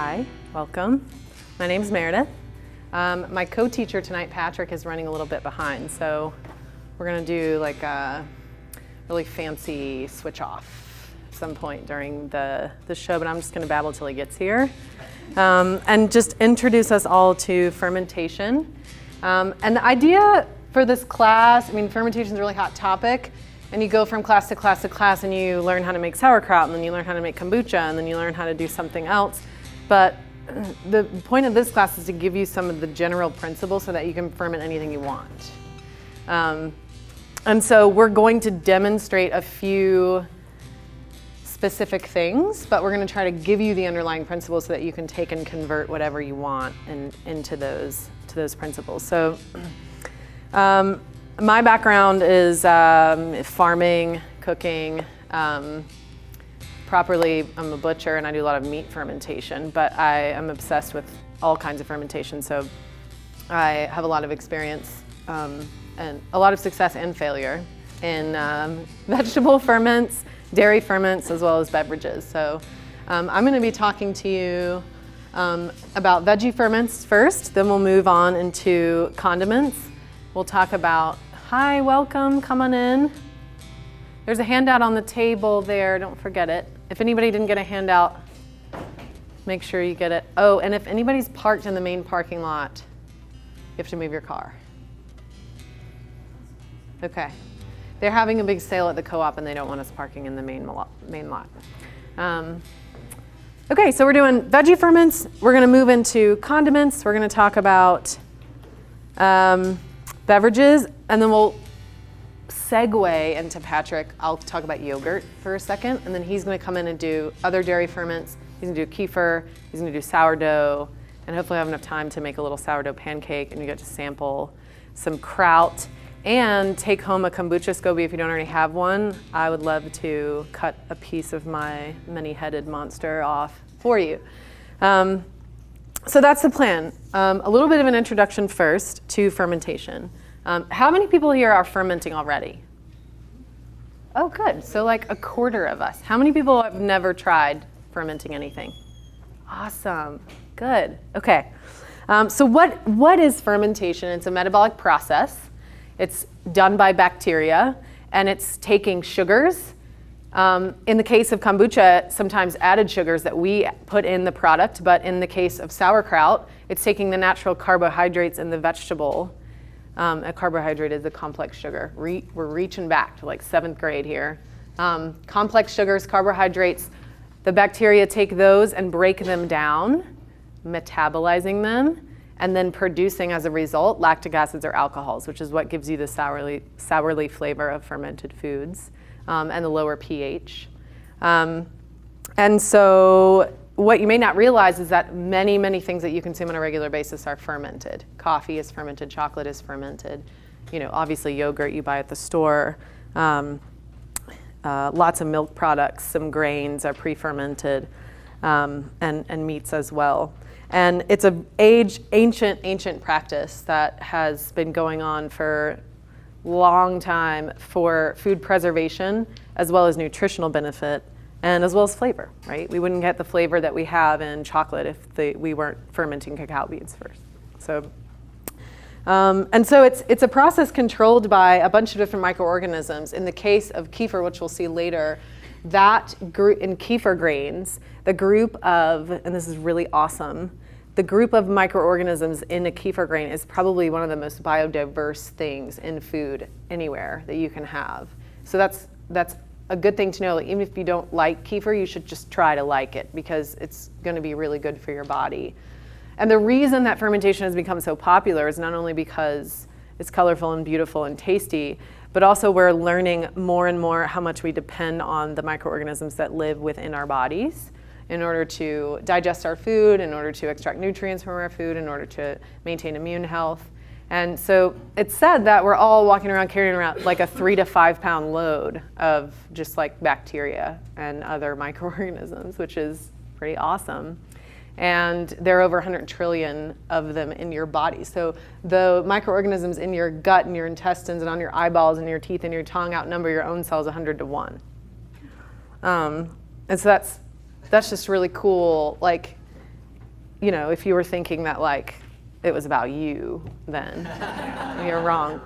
Hi, welcome. My name's Meredith. My co-teacher tonight, Patrick, is running a little bit behind, so we're going to do like a really fancy switch off at some point during the show, but I'm just going to babble till he gets here. And just introduce us all to fermentation. And the idea for this class, I mean, fermentation is a really hot topic, and you go from class to class to class and you learn how to make sauerkraut, and then you learn how to make kombucha, and then you learn how to do something else. But the point of this class is to give you some of the general principles so that you can ferment anything you want. And so we're going to demonstrate a few specific things, but we're going to try to give you the underlying principles so that you can take and convert whatever you want into those principles. So my background is farming, cooking. Properly, I'm a butcher and I do a lot of meat fermentation, but I am obsessed with all kinds of fermentation. So I have a lot of experience and a lot of success and failure in vegetable ferments, dairy ferments, as well as beverages. So I'm going to be talking to you about veggie ferments first, then we'll move on into condiments. We'll talk about, hi, welcome, come on in. There's a handout on the table there, don't forget it. If anybody didn't get a handout, make sure you get it. Oh, and if anybody's parked in the main parking lot, you have to move your car. Okay. They're having a big sale at the co-op and they don't want us parking in the main lot. Okay, so we're doing veggie ferments. We're gonna move into condiments. We're gonna talk about beverages, and then we'll segue into Patrick. I'll talk about yogurt for a second, and then he's going to come in and do other dairy ferments. He's going to do kefir, he's going to do sourdough, and hopefully I have enough time to make a little sourdough pancake, and you get to sample some kraut and take home a kombucha SCOBY if you don't already have one. I would love to cut a piece of my many-headed monster off for you. So that's the plan. A little bit of an introduction first to fermentation. How many people here are fermenting already? Oh, good. So like a quarter of us. How many people have never tried fermenting anything? Awesome. Good. Okay. So what is fermentation? It's a metabolic process. It's done by bacteria, and it's taking sugars. In the case of kombucha, sometimes added sugars that we put in the product, but in the case of sauerkraut, it's taking the natural carbohydrates in the vegetable. A carbohydrate is a complex sugar. We're reaching back to like 7th grade here. Complex sugars, carbohydrates, the bacteria take those and break them down, metabolizing them, and then producing as a result lactic acids or alcohols, which is what gives you the sourly flavor of fermented foods and the lower pH. And so what you may not realize is that many things that you consume on a regular basis are fermented. Coffee is fermented, chocolate is fermented. You know, obviously yogurt you buy at the store. Lots of milk products, some grains are pre-fermented, and meats as well. And it's an ancient practice that has been going on for a long time for food preservation as well as nutritional benefit, and as well as flavor, right? We wouldn't get the flavor that we have in chocolate if we weren't fermenting cacao beans first. So, and so it's a process controlled by a bunch of different microorganisms. In the case of kefir, which we'll see later, that group in kefir grains, the group of, and this is really awesome, the group of microorganisms in a kefir grain is probably one of the most biodiverse things in food anywhere that you can have. So that's a good thing to know. Like, even if you don't like kefir, you should just try to like it because it's going to be really good for your body. And the reason that fermentation has become so popular is not only because it's colorful and beautiful and tasty, but also we're learning more and more how much we depend on the microorganisms that live within our bodies in order to digest our food, in order to extract nutrients from our food, in order to maintain immune health. And so it's said that we're all walking around carrying around like a 3 to 5 pound load of just like bacteria and other microorganisms, which is pretty awesome. And there are over 100 trillion of them in your body. So the microorganisms in your gut and your intestines and on your eyeballs and your teeth and your tongue outnumber your own cells 100 to 1. And so that's just really cool. Like, if you were thinking that like it was about you, then you're wrong.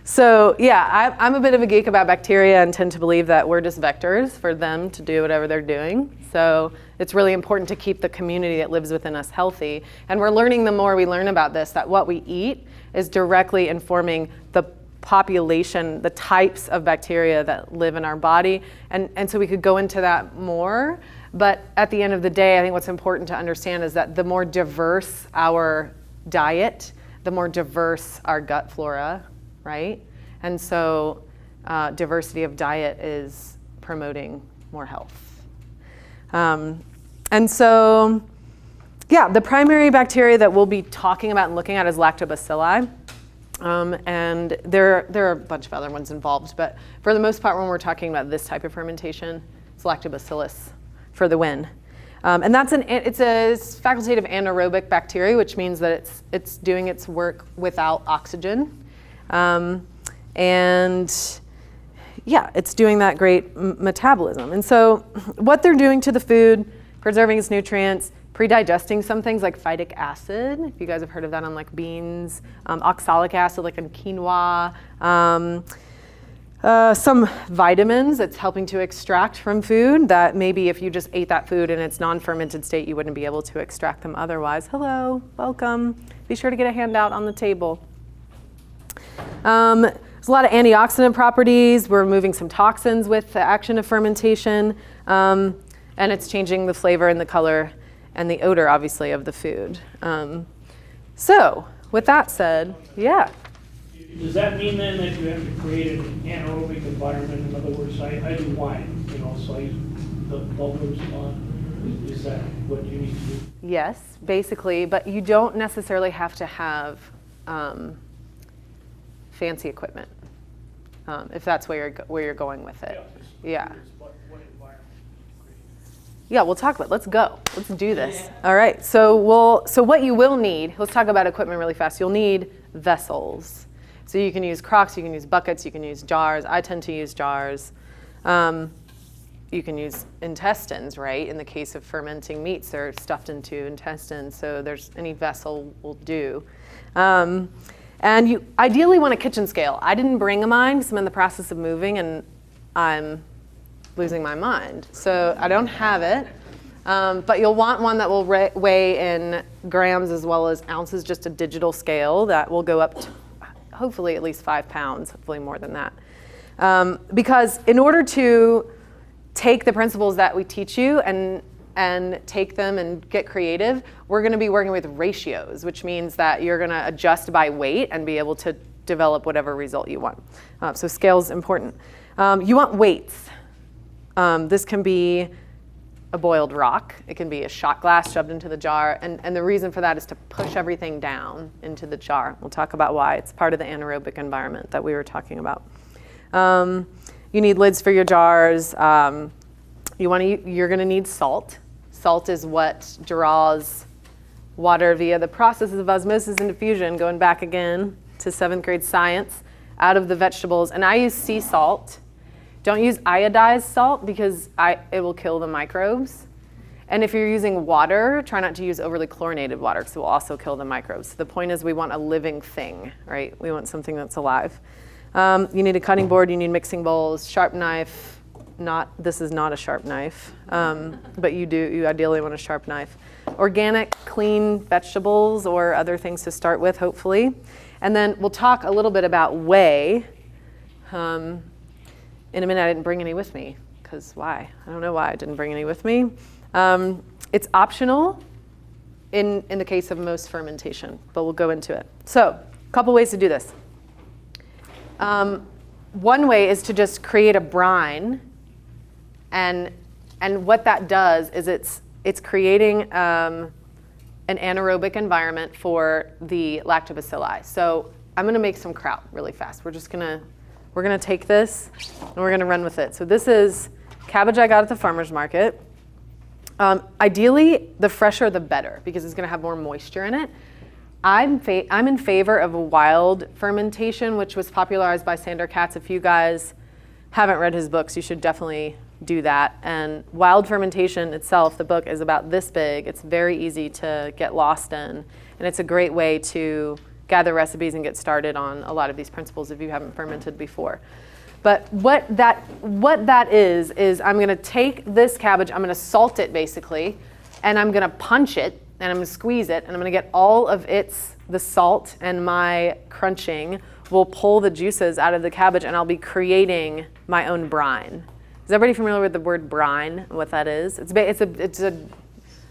So yeah, I'm a bit of a geek about bacteria and tend to believe that we're just vectors for them to do whatever they're doing. So it's really important to keep the community that lives within us healthy. And we're learning, the more we learn about this, that what we eat is directly informing the population, the types of bacteria that live in our body. And so we could go into that more. But at the end of the day, I think what's important to understand is that the more diverse our diet, the more diverse our gut flora, right? And so diversity of diet is promoting more health. And so, yeah, the primary bacteria that we'll be talking about and looking at is lactobacilli. And there are a bunch of other ones involved, but for the most part, when we're talking about this type of fermentation, it's lactobacillus for the win. And it's a facultative anaerobic bacteria, which means that it's doing its work without oxygen. And yeah, it's doing that great metabolism. And so what they're doing to the food, preserving its nutrients, pre-digesting some things like phytic acid, if you guys have heard of that on like beans, oxalic acid like in quinoa, some vitamins it's helping to extract from food that maybe if you just ate that food in its non-fermented state, you wouldn't be able to extract them otherwise. Hello, welcome. Be sure to get a handout on the table. There's a lot of antioxidant properties. We're removing some toxins with the action of fermentation, and it's changing the flavor and the color and the odor, obviously, of the food. So, with that said, yeah. Does that mean then that you have to create an anaerobic environment? In other words, I do wine, so I use the bubblers on. Is that what you need to do? Yes, basically, but you don't necessarily have to have fancy equipment, if that's where you're going with it. Yeah. What environment? Yeah, we'll talk about it. Let's go. Let's do this. All right. So what you will need, let's talk about equipment really fast. You'll need vessels. So you can use crocks, you can use buckets, you can use jars. I tend to use jars. You can use intestines, right? In the case of fermenting meats, they're stuffed into intestines. So any vessel will do. And you ideally want a kitchen scale. I didn't bring a mine because I'm in the process of moving and I'm losing my mind. So I don't have it. But you'll want one that will weigh in grams as well as ounces, just a digital scale that will go up to hopefully at least 5 pounds, hopefully more than that. Because in order to take the principles that we teach you and take them and get creative, we're going to be working with ratios, which means that you're going to adjust by weight and be able to develop whatever result you want. So scale is important. You want weights. This can be a boiled rock. It can be a shot glass shoved into the jar. And the reason for that is to push everything down into the jar. We'll talk about why. It's part of the anaerobic environment that we were talking about. You need lids for your jars. You're going to need salt. Salt is what draws water via the processes of osmosis and diffusion, going back again to 7th grade science, out of the vegetables. And I use sea salt. Don't use iodized salt because it will kill the microbes. And if you're using water, try not to use overly chlorinated water because it will also kill the microbes. So the point is we want a living thing, right? We want something that's alive. You need a cutting board, you need mixing bowls, sharp knife. This is not a sharp knife, but you ideally want a sharp knife. Organic, clean vegetables or other things to start with, hopefully. And then we'll talk a little bit about whey. In a minute, I didn't bring any with me, because why? I don't know why I didn't bring any with me. It's optional in the case of most fermentation, but we'll go into it. So, a couple ways to do this. One way is to just create a brine, and what that does is it's creating an anaerobic environment for the lactobacilli. So I'm going to make some kraut really fast. We're going to take this and we're going to run with it. So this is cabbage I got at the farmer's market. Ideally, the fresher the better because it's going to have more moisture in it. I'm in favor of a wild fermentation, which was popularized by Sandor Katz. If you guys haven't read his books, you should definitely do that. And Wild Fermentation itself, the book, is about this big. It's very easy to get lost in. And it's a great way to gather recipes and get started on a lot of these principles if you haven't fermented before. But what that is I'm going to take this cabbage, I'm going to salt it basically, and I'm going to punch it, and I'm going to squeeze it, and I'm going to get all of the salt, and my crunching will pull the juices out of the cabbage, and I'll be creating my own brine. Is everybody familiar with the word brine and what that is?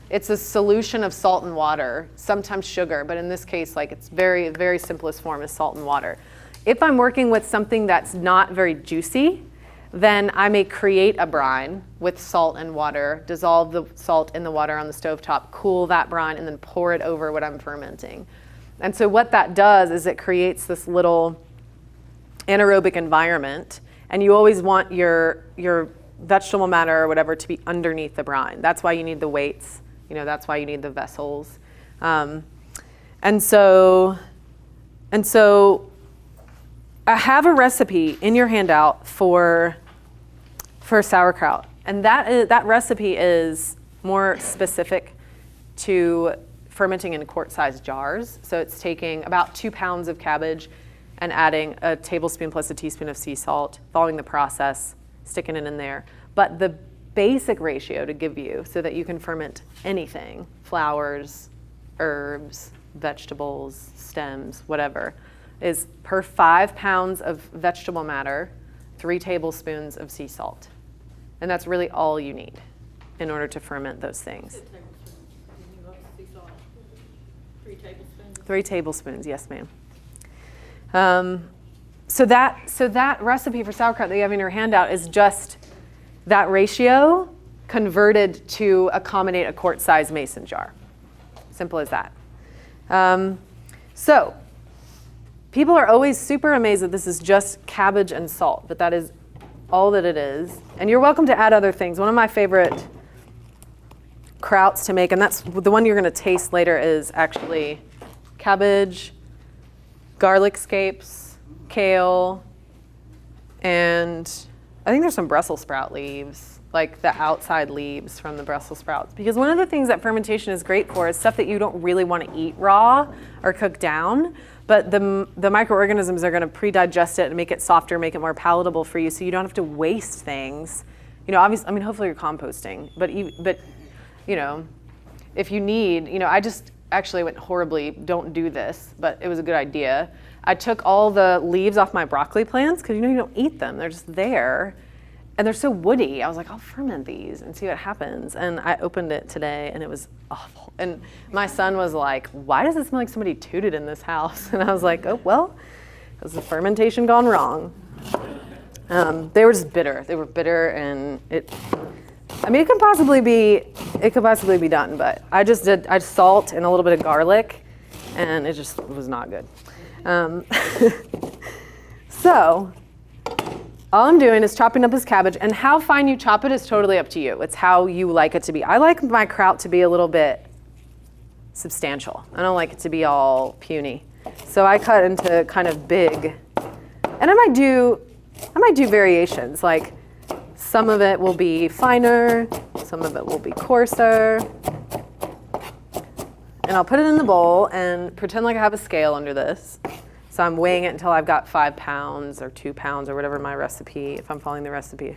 It's a solution of salt and water, sometimes sugar, but in this case, like, it's very, very simplest form is salt and water. If I'm working with something that's not very juicy, then I may create a brine with salt and water, dissolve the salt in the water on the stovetop, cool that brine, and then pour it over what I'm fermenting. And so what that does is it creates this little anaerobic environment, and you always want your vegetable matter or whatever to be underneath the brine. That's why you need the weights. That's why you need the vessels. And so I have a recipe in your handout for sauerkraut, and that recipe is more specific to fermenting in quart-sized jars. So it's taking about 2 pounds of cabbage and adding a tablespoon plus a teaspoon of sea salt, following the process, sticking it in there. But the basic ratio to give you so that you can ferment anything, flowers, herbs, vegetables, stems, whatever, is per 5 pounds of vegetable matter, 3 tablespoons of sea salt. And that's really all you need in order to ferment those things. 3 tablespoons, yes, ma'am. So that recipe for sauerkraut that you have in your handout is just that ratio converted to accommodate a quart-sized mason jar. Simple as that. So people are always super amazed that this is just cabbage and salt, but that is all that it is. And you're welcome to add other things. One of my favorite krauts to make, and that's the one you're going to taste later, is actually cabbage, garlic scapes, kale, and I think there's some Brussels sprout leaves, like the outside leaves from the Brussels sprouts. Because one of the things that fermentation is great for is stuff that you don't really want to eat raw or cook down, but the microorganisms are going to pre-digest it and make it softer, make it more palatable for you, so you don't have to waste things. Obviously, hopefully you're composting, but if you need, I just actually went horribly, don't do this, but it was a good idea. I took all the leaves off my broccoli plants because you don't eat them, they're just there. And they're so woody. I was like, I'll ferment these and see what happens. And I opened it today and it was awful. And my son was like, why does it smell like somebody tooted in this house? And I was like, oh, well, it was the fermentation gone wrong. They were just bitter. They were bitter, and it could possibly be done, but I did salt and a little bit of garlic, and it just was not good. So all I'm doing is chopping up this cabbage, and how fine you chop it is totally up to you. It's how you like it to be. I like my kraut to be a little bit substantial. I don't like it to be all puny. So I cut into kind of big, and I might do variations, like some of it will be finer, some of it will be coarser. And I'll put it in the bowl and pretend like I have a scale under this. So I'm weighing it until I've got 5 pounds or 2 pounds or whatever my recipe, if I'm following the recipe.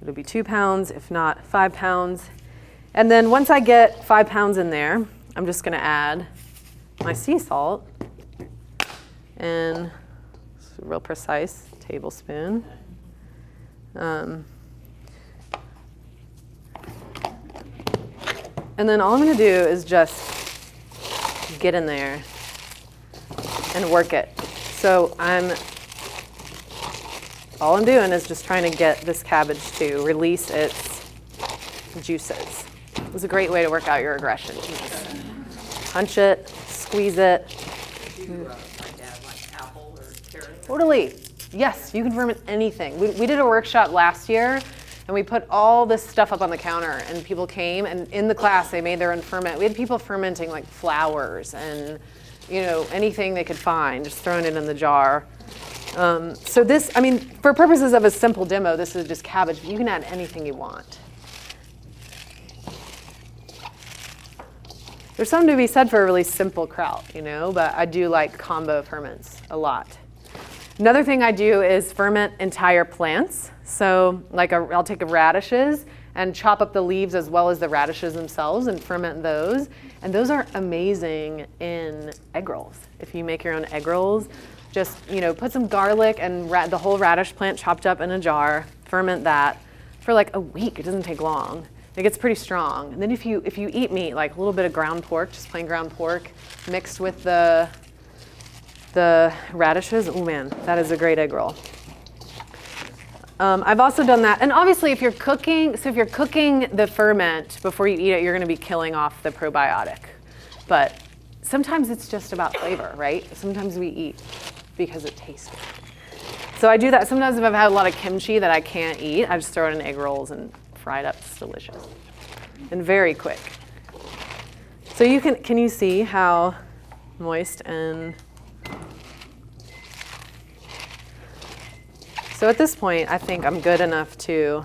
It'll be 2 pounds, if not 5 pounds. And then once I get 5 pounds in there, I'm just gonna add my sea salt, and it's a real precise tablespoon. And then all I'm gonna do is just get in there and work it. So all I'm doing is just trying to get this cabbage to release its juices. It's a great way to work out your aggression. Just punch it, squeeze it. Like apple or carrot? Totally. Yes, you can ferment anything. We did a workshop last year, and we put all this stuff up on the counter, and people came, and in the class they made their own ferment. We had people fermenting like flowers and anything they could find, just throwing it in the jar. So this, I mean, for purposes of a simple demo, this is just cabbage. But you can add anything you want. There's something to be said for a really simple kraut, you know, but I do like combo ferments a lot. Another thing I do is ferment entire plants. So like I'll take radishes and chop up the leaves as well as the radishes themselves and ferment those. And those are amazing in egg rolls. If you make your own egg rolls, just, you know, put some garlic and the whole radish plant chopped up in a jar, ferment that for like a week. It doesn't take long. It gets pretty strong. And then if you eat meat, like a little bit of ground pork, just plain ground pork, mixed with the radishes, oh man, that is a great egg roll. I've also done that. And obviously if you're cooking the ferment before you eat it, you're gonna be killing off the probiotic. But sometimes it's just about flavor, right? Sometimes we eat because it tastes good. So I do that. Sometimes if I've had a lot of kimchi that I can't eat, I just throw it in egg rolls and fry it up. It's delicious and very quick. So you can you see how moist and... So at this point, I think I'm good enough to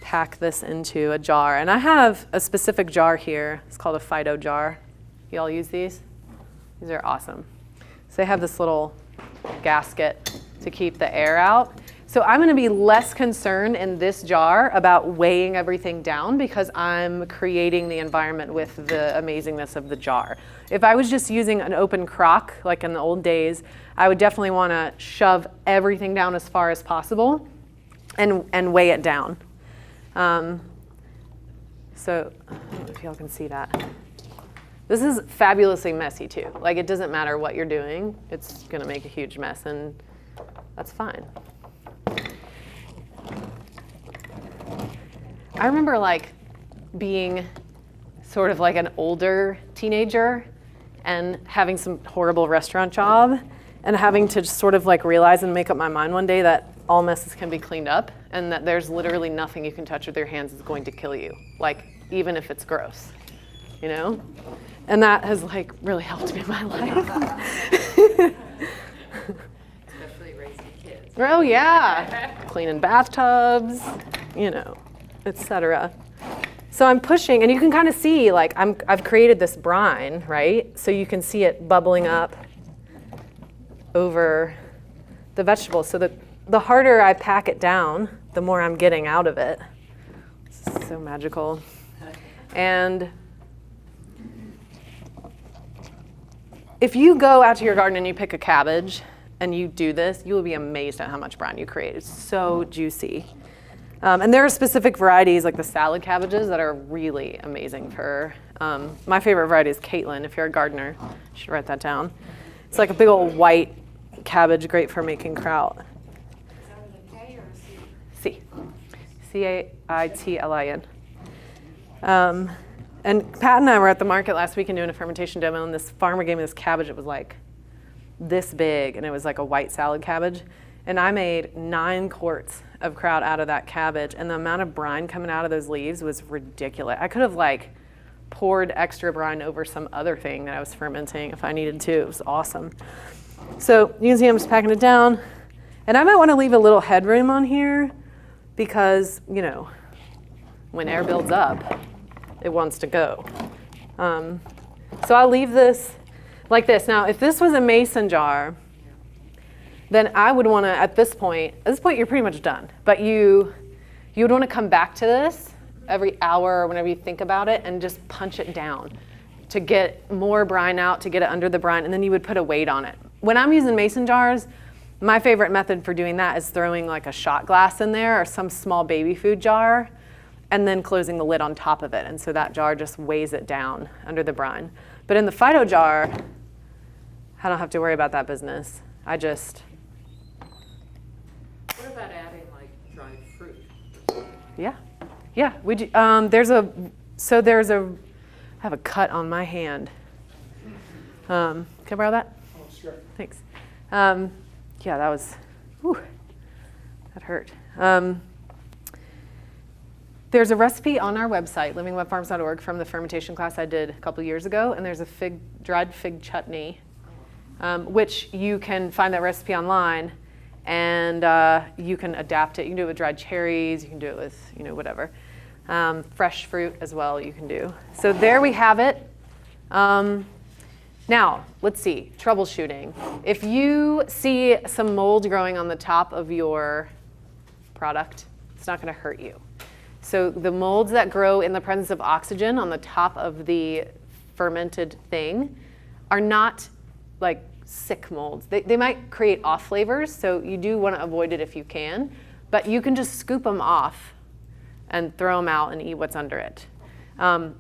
pack this into a jar. And I have a specific jar here. It's called a Fido jar. You all use these? These are awesome. So they have this little gasket to keep the air out. So I'm going to be less concerned in this jar about weighing everything down because I'm creating the environment with the amazingness of the jar. If I was just using an open crock, like in the old days, I would definitely want to shove everything down as far as possible and weigh it down. So I don't know if y'all can see that. This is fabulously messy too. Like it doesn't matter what you're doing, it's going to make a huge mess, and that's fine. I remember like being sort of like an older teenager and having some horrible restaurant job and having to just sort of like realize and make up my mind one day that all messes can be cleaned up and that there's literally nothing you can touch with your hands that's going to kill you, like even if it's gross, you know? And that has like really helped me in my life. Especially raising kids. Oh yeah, cleaning bathtubs, you know, etc. So I'm pushing, and you can kind of see, like I've created this brine, right? So you can see it bubbling up over the vegetables. So the harder I pack it down, the more I'm getting out of it. It's so magical. And if you go out to your garden and you pick a cabbage and you do this, you will be amazed at how much brine you create. It's so juicy. And there are specific varieties like the salad cabbages that are really amazing for, my favorite variety is Caitlin. If you're a gardener, you should write that down. It's like a big old white cabbage, great for making kraut. Is that with a K or a C? C. C-A-I-T-L-I-N. And Pat and I were at the market last week and doing a fermentation demo, and this farmer gave me this cabbage. It was like this big, and it was like a white salad cabbage. And I made 9 quarts of kraut out of that cabbage, and the amount of brine coming out of those leaves was ridiculous. I could have like poured extra brine over some other thing that I was fermenting if I needed to. It was awesome. So you can see I'm just packing it down. And I might want to leave a little headroom on here because, you know, when air builds up, it wants to go. So I'll leave this like this. Now, if this was a mason jar, then I would want to, at this point you're pretty much done. But you would want to come back to this every hour or whenever you think about it and just punch it down to get more brine out, to get it under the brine, and then you would put a weight on it. When I'm using mason jars, my favorite method for doing that is throwing like a shot glass in there or some small baby food jar and then closing the lid on top of it. And so that jar just weighs it down under the brine. But in the Fido jar, I don't have to worry about that business. I just... What about adding like dried fruit? Yeah, we do. I have a cut on my hand. Can I borrow that? Oh, sure. Thanks. Yeah, that was, whew, that hurt. There's a recipe on our website, livingwetfarms.org, from the fermentation class I did a couple years ago, and there's a dried fig chutney which you can find that recipe online, and you can adapt it. You can do it with dried cherries. You can do it with, whatever. Fresh fruit as well you can do. So there we have it. Now, let's see, troubleshooting. If you see some mold growing on the top of your product, it's not going to hurt you. So the molds that grow in the presence of oxygen on the top of the fermented thing are not like sick molds. They might create off flavors, so you do want to avoid it if you can, but you can just scoop them off and throw them out and eat what's under it.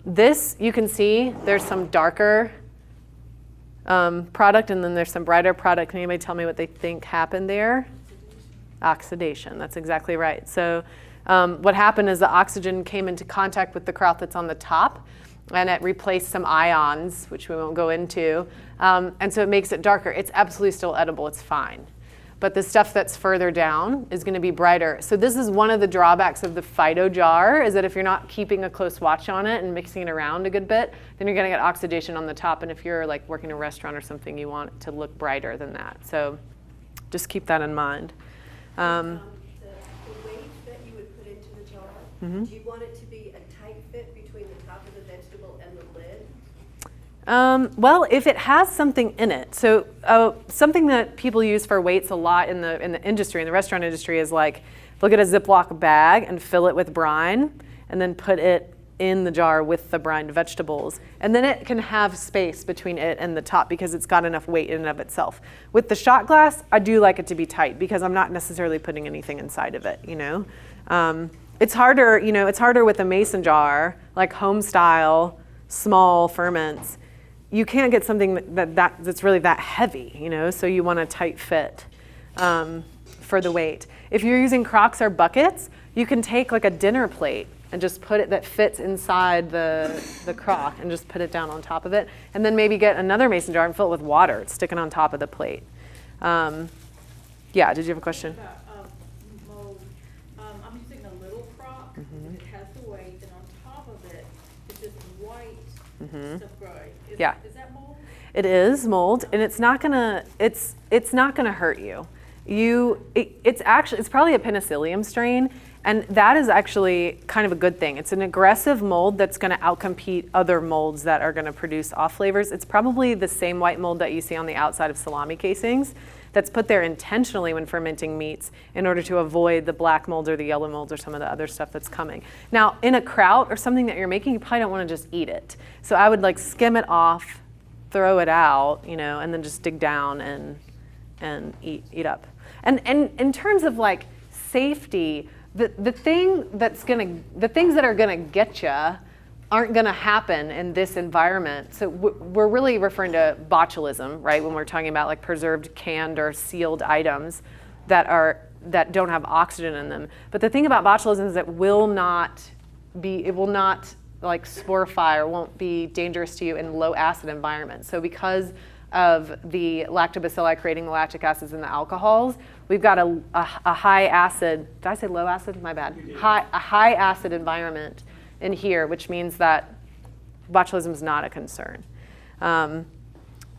This, you can see, there's some darker product, and then there's some brighter product. Can anybody tell me what they think happened there? Oxidation, that's exactly right. So what happened is the oxygen came into contact with the kraut that's on the top, and it replaced some ions, which we won't go into, and so it makes it darker. It's absolutely still edible, it's fine. But the stuff that's further down is going to be brighter. So this is one of the drawbacks of the phyto jar, is that if you're not keeping a close watch on it and mixing it around a good bit, then you're going to get oxidation on the top. And if you're like working in a restaurant or something, you want it to look brighter than that. So just keep that in mind. The weight that you would put into the jar, do you want it to be a tight fit between the top of the vegetable and the lid? Well, if it has something in it, so something that people use for weights a lot in the industry, in the restaurant industry, is like they'll get a Ziploc bag and fill it with brine, and then put it in the jar with the brined vegetables, and then it can have space between it and the top because it's got enough weight in and of itself. With the shot glass, I do like it to be tight because I'm not necessarily putting anything inside of it. It's harder. It's harder with a mason jar, like home style, small ferments. You can't get something that's really that heavy, so you want a tight fit for the weight. If you're using crocks or buckets, you can take like a dinner plate and just put it that fits inside the crock and just put it down on top of it. And then maybe get another mason jar and fill it with water. It's sticking on top of the plate. Yeah, did you have a question? About mold. I'm using a little crock. It has the weight, and on top of it, it's just white stuff growing. Is that mold? It is mold, and it's not gonna hurt you. It's probably a penicillium strain, and that is actually kind of a good thing. It's an aggressive mold that's going to outcompete other molds that are going to produce off flavors. It's probably the same white mold that you see on the outside of salami casings that's put there intentionally when fermenting meats in order to avoid the black molds or the yellow molds or some of the other stuff that's coming. Now, in a kraut or something that you're making, you probably don't want to just eat it. So I would like skim it off, throw it out, and then just dig down and eat up. And in terms of like safety, the things that are gonna get you aren't gonna happen in this environment. So we're really referring to botulism, right? When we're talking about like preserved, canned, or sealed items that don't have oxygen in them. But the thing about botulism is it will not like sporify or won't be dangerous to you in low acid environments. So because of the lactobacilli creating the lactic acids and the alcohols, we've got a high acid, did I say low acid? My bad. A high acid environment in here, which means that botulism is not a concern.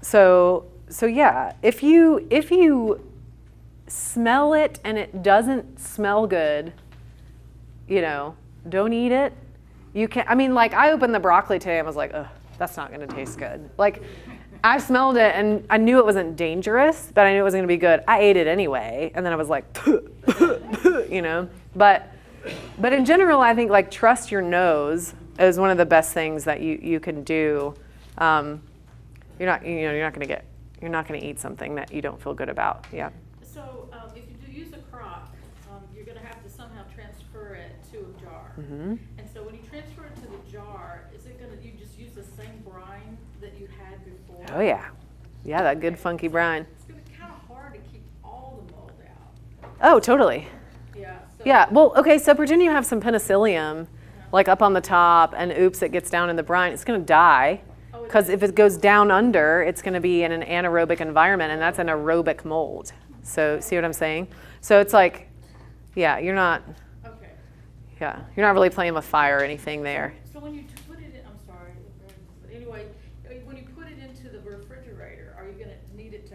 So yeah, if you smell it and it doesn't smell good, don't eat it. You can, I opened the broccoli today and was like, ugh, that's not gonna taste good. Like, I smelled it and I knew it wasn't dangerous, but I knew it wasn't gonna be good. I ate it anyway, and then I was like, But in general, I think like trust your nose is one of the best things that you can do. You're not gonna eat something that you don't feel good about. Yeah. So if you do use a crock, you're gonna have to somehow transfer it to a jar. Mm-hmm. And so when you transfer it to the jar, you just use the same brine that you had before? Oh yeah, that good funky brine. It's gonna be kind of hard to keep all the mold out. Oh, totally. Yeah. So Yeah, well, okay, so pretend you have some penicillium, like up on the top, and oops, it gets down in the brine. It's gonna die, because if it goes down under, it's gonna be in an anaerobic environment, and that's an aerobic mold. So, see what I'm saying? So it's like, yeah, you're not really playing with fire or anything there. So when you put it in, I'm sorry, but anyway, when you put it into the refrigerator, are you gonna need it to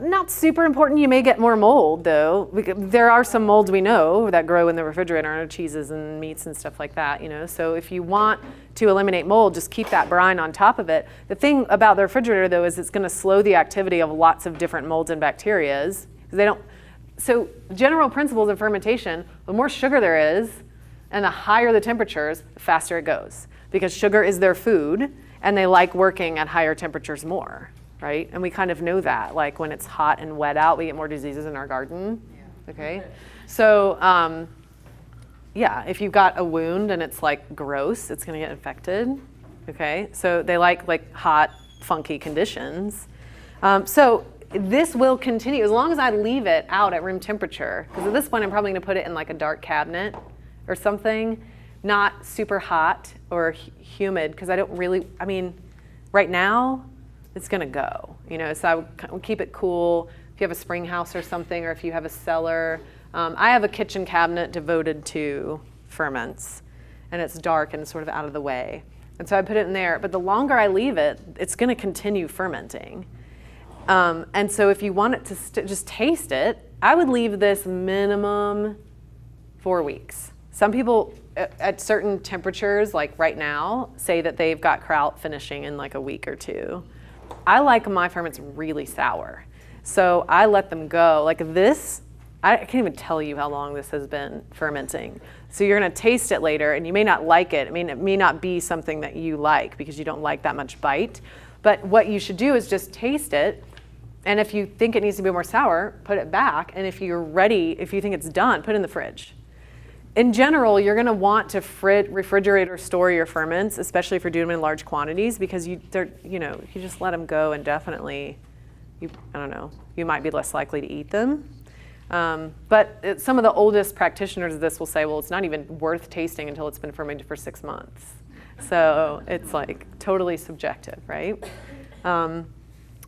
Not super important. You may get more mold though. There are some molds we know that grow in the refrigerator on cheeses and meats and stuff like that, you know. So if you want to eliminate mold, just keep that brine on top of it. The thing about the refrigerator though is it's going to slow the activity of lots of different molds and bacterias. So general principles of fermentation, the more sugar there is and the higher the temperatures, the faster it goes. Because sugar is their food and they like working at higher temperatures more. Right? And we kind of know that, like when it's hot and wet out, we get more diseases in our garden. Yeah. Okay. So, yeah, if you've got a wound and it's like gross, it's going to get infected. Okay. So they like hot, funky conditions. So this will continue as long as I leave it out at room temperature. Because at this point, I'm probably going to put it in like a dark cabinet or something, not super hot or humid. Because I don't really, I mean, right now, it's going to go, you know, so I would keep it cool. If you have a spring house or something, or if you have a cellar. I have a kitchen cabinet devoted to ferments, and it's dark and sort of out of the way. And so I put it in there, but the longer I leave it, it's going to continue fermenting. And so if you want it to just taste it, I would leave this minimum 4 weeks. Some people at certain temperatures, like right now, say that they've got kraut finishing in like a week or 2. I like my ferments really sour. So I let them go. Like this, I can't even tell you how long this has been fermenting. So you're gonna taste it later and you may not like it. I mean, it may not be something that you like because you don't like that much bite. But what you should do is just taste it. And if you think it needs to be more sour, put it back. And if you're ready, if you think it's done, put it in the fridge. In general, you're going to want to refrigerate or store your ferments, especially if you're doing them in large quantities, because you just let them go indefinitely. I don't know, you might be less likely to eat them. But some of the oldest practitioners of this will say, well, it's not even worth tasting until it's been fermented for 6 months. So it's like totally subjective, right?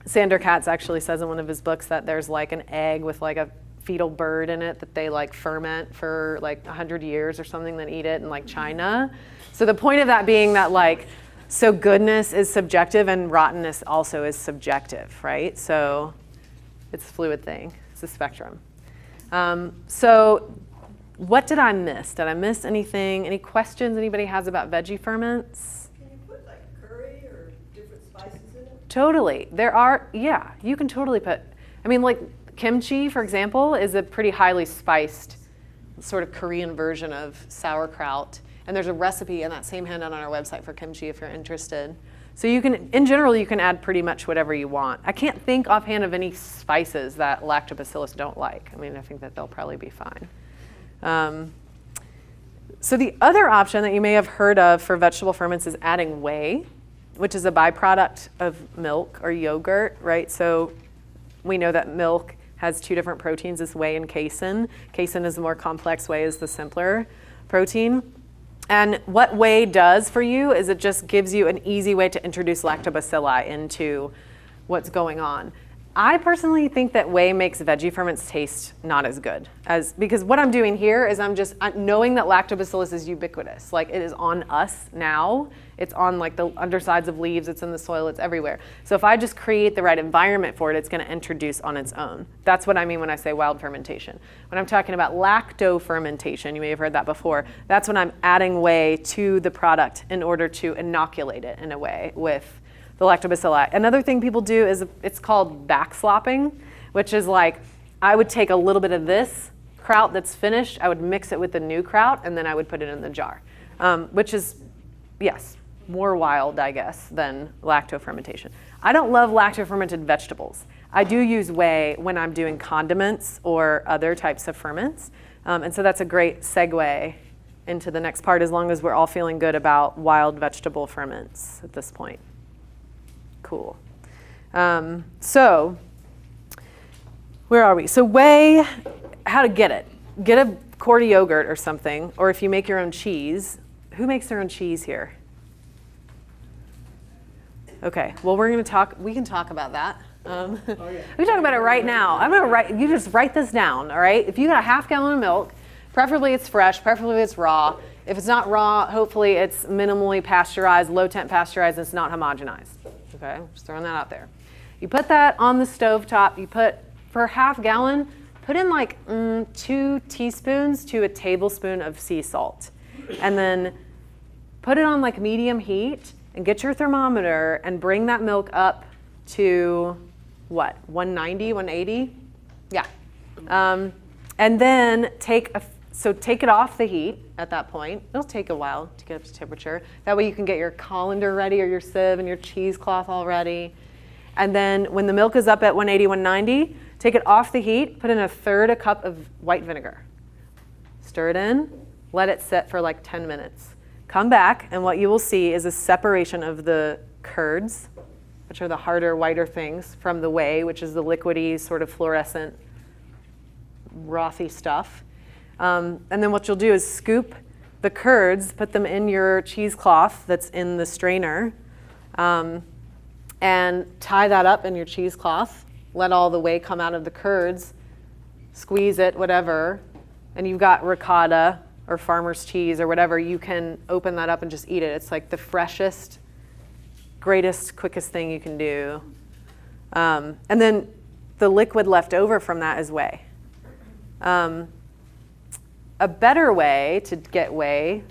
Sander Katz actually says in one of his books that there's like an egg with like a fetal bird in it that they like ferment for like 100 years or something, then eat it in like China. So the point of that being that like, so goodness is subjective and rottenness also is subjective, right? So it's a fluid thing, it's a spectrum. So what did I miss? Did I miss anything? Any questions anybody has about veggie ferments? Can you put like curry or different spices in it? Totally, yeah, you can totally put, I mean like, kimchi, for example, is a pretty highly spiced sort of Korean version of sauerkraut. And there's a recipe in that same handout on our website for kimchi if you're interested. So you can, in general, you can add pretty much whatever you want. I can't think offhand of any spices that lactobacillus don't like. I mean, I think that they'll probably be fine. So the other option that you may have heard of for vegetable ferments is adding whey, which is a byproduct of milk or yogurt, right? So we know that milk has 2 different proteins, is whey and casein. Casein is the more complex, whey is the simpler protein. And what whey does for you is it just gives you an easy way to introduce lactobacilli into what's going on. I personally think that whey makes veggie ferments taste not as good, because what I'm doing here is I'm knowing that lactobacillus is ubiquitous. Like it is on us now. It's on like the undersides of leaves, it's in the soil, it's everywhere. So if I just create the right environment for it, it's gonna introduce on its own. That's what I mean when I say wild fermentation. When I'm talking about lacto fermentation, you may have heard that before, that's when I'm adding whey to the product in order to inoculate it in a way with the lactobacilli. Another thing people do is it's called backslopping, which is like, I would take a little bit of this kraut that's finished, I would mix it with the new kraut, and then I would put it in the jar, which is, yes, more wild, I guess, than lacto fermentation. I don't love lacto fermented vegetables. I do use whey when I'm doing condiments or other types of ferments. And so that's a great segue into the next part, as long as we're all feeling good about wild vegetable ferments at this point. Cool. So where are we? So whey, how to get it. Get a quart of yogurt or something, or if you make your own cheese. Who makes their own cheese here? Okay, well we can talk about that. We can talk about it right now. You just write this down, all right? If you got a half gallon of milk, preferably it's fresh, preferably it's raw. If it's not raw, hopefully it's minimally pasteurized, low temp pasteurized, and it's not homogenized. Okay, just throwing that out there. You put that on the stovetop. You put, for half gallon, put in like 2 teaspoons to a tablespoon of sea salt. And then put it on like medium heat and get your thermometer and bring that milk up to what, 190, 180? Yeah. And then take it off the heat at that point. It'll take a while to get up to temperature. That way you can get your colander ready or your sieve and your cheesecloth all ready. And then when the milk is up at 180, 190, take it off the heat, put in 1/3 cup of white vinegar. Stir it in, let it sit for like 10 minutes. Come back, and what you will see is a separation of the curds, which are the harder, whiter things, from the whey, which is the liquidy, sort of fluorescent, frothy stuff. And then what you'll do is scoop the curds, put them in your cheesecloth that's in the strainer, and tie that up in your cheesecloth. Let all the whey come out of the curds, squeeze it, whatever, and you've got ricotta or farmer's cheese or whatever. You can open that up and just eat it. It's like the freshest, greatest, quickest thing you can do. And then the liquid left over from that is whey. A better way to get whey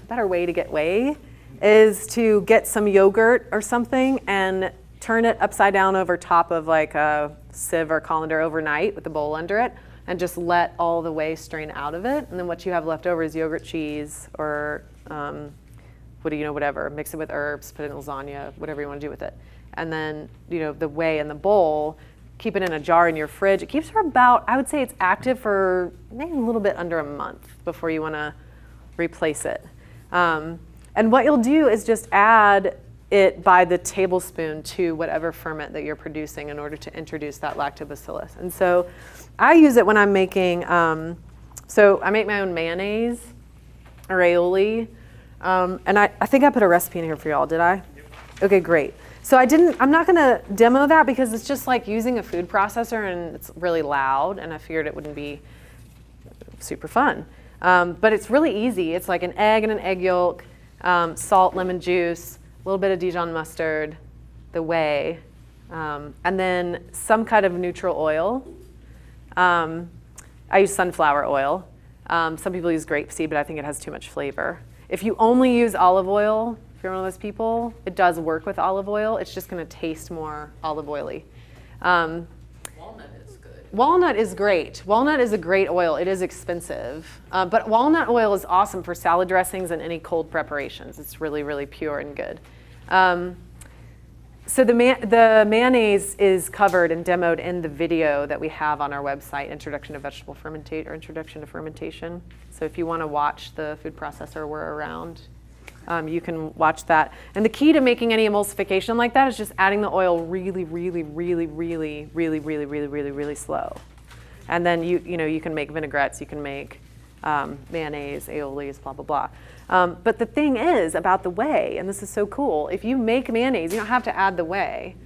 is to get some yogurt or something and turn it upside down over top of like a sieve or colander overnight with a bowl under it, and just let all the whey strain out of it. And then what you have left over is yogurt cheese or whatever. Mix it with herbs, put it in lasagna, whatever you want to do with it. And then the whey in the bowl, keep it in a jar in your fridge. It keeps for about, I would say it's active for maybe a little bit under a month before you want to replace it. And what you'll do is just add it by the tablespoon to whatever ferment that you're producing in order to introduce that lactobacillus. And so I use it when I'm making, so I make my own mayonnaise or aioli. And I think I put a recipe in here for y'all, did I? Yep. Okay, great. So I'm not gonna demo that because it's just like using a food processor and it's really loud, and I figured it wouldn't be super fun. But it's really easy. It's like an egg and an egg yolk, salt, lemon juice, a little bit of Dijon mustard, the whey, and then some kind of neutral oil. I use sunflower oil. Some people use grapeseed, but I think it has too much flavor. If you only use olive oil, if you're one of those people, it does work with olive oil. It's just going to taste more olive oily. Walnut is good. Walnut is great. Walnut is a great oil. It is expensive. But walnut oil is awesome for salad dressings and any cold preparations. It's really, really pure and good. So the mayonnaise is covered and demoed in the video that we have on our website, Introduction to Vegetable Fermentation, or Introduction to Fermentation. So if you want to watch the food processor, we're around. You can watch that. And the key to making any emulsification like that is just adding the oil really, really, really, really, really, really, really, really, really slow. And then you can make vinaigrettes, you can make mayonnaise, aiolis, blah, blah, blah. But the thing is about the whey, and this is so cool, if you make mayonnaise, you don't have to add the whey.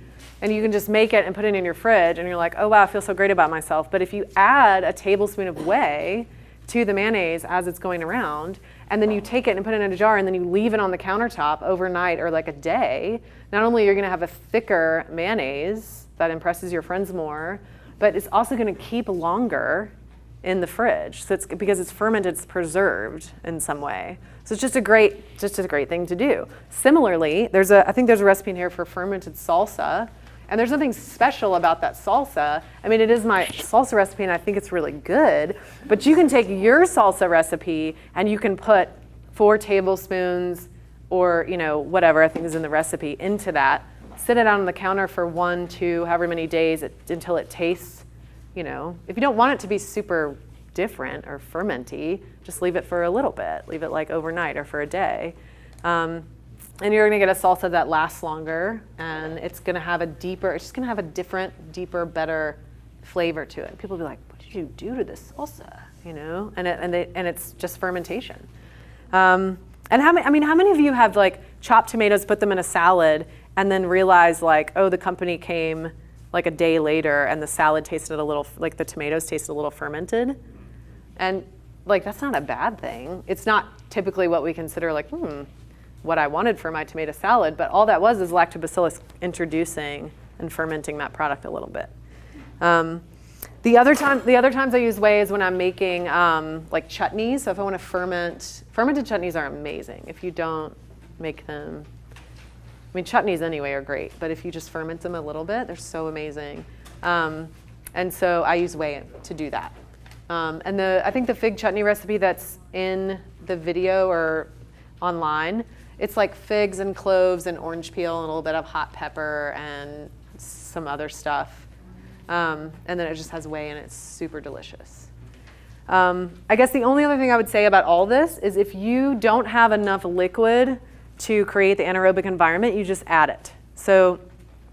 And you can just make it and put it in your fridge, and you're like, oh wow, I feel so great about myself. But if you add a tablespoon of whey to the mayonnaise as it's going around, and then you take it and put it in a jar, and then you leave it on the countertop overnight or like a day, not only are you gonna have a thicker mayonnaise that impresses your friends more, but it's also gonna keep longer in the fridge. So because it's fermented, it's preserved in some way. So it's just a great thing to do. Similarly, I think there's a recipe in here for fermented salsa, and there's nothing special about that salsa. I mean, it is my salsa recipe, and I think it's really good, but you can take your salsa recipe and you can put 4 tablespoons or whatever I think is in the recipe into that, sit it out on the counter for 1, 2, however many days until it tastes, if you don't want it to be super different or fermenty, just leave it for a little bit. Leave it like overnight or for a day. And you're gonna get a salsa that lasts longer, and it's gonna have a different, deeper, better flavor to it. People will be like, what did you do to this salsa? And it's just fermentation. And how many of you have like chopped tomatoes, put them in a salad, and then realize like, oh, the company came like a day later and the salad tasted a little, like the tomatoes tasted a little fermented? And like, that's not a bad thing. It's not typically what we consider like, what I wanted for my tomato salad, but all that was is lactobacillus introducing and fermenting that product a little bit. The other times I use whey is when I'm making like chutneys. So if I want to fermented chutneys are amazing. If you don't make them, I mean, chutneys anyway are great, but if you just ferment them a little bit, they're so amazing. And so I use whey to do that. And I think the fig chutney recipe that's in the video or online, it's like figs and cloves and orange peel and a little bit of hot pepper and some other stuff. And then it just has whey and it's super delicious. I guess the only other thing I would say about all this is if you don't have enough liquid to create the anaerobic environment, you just add it. So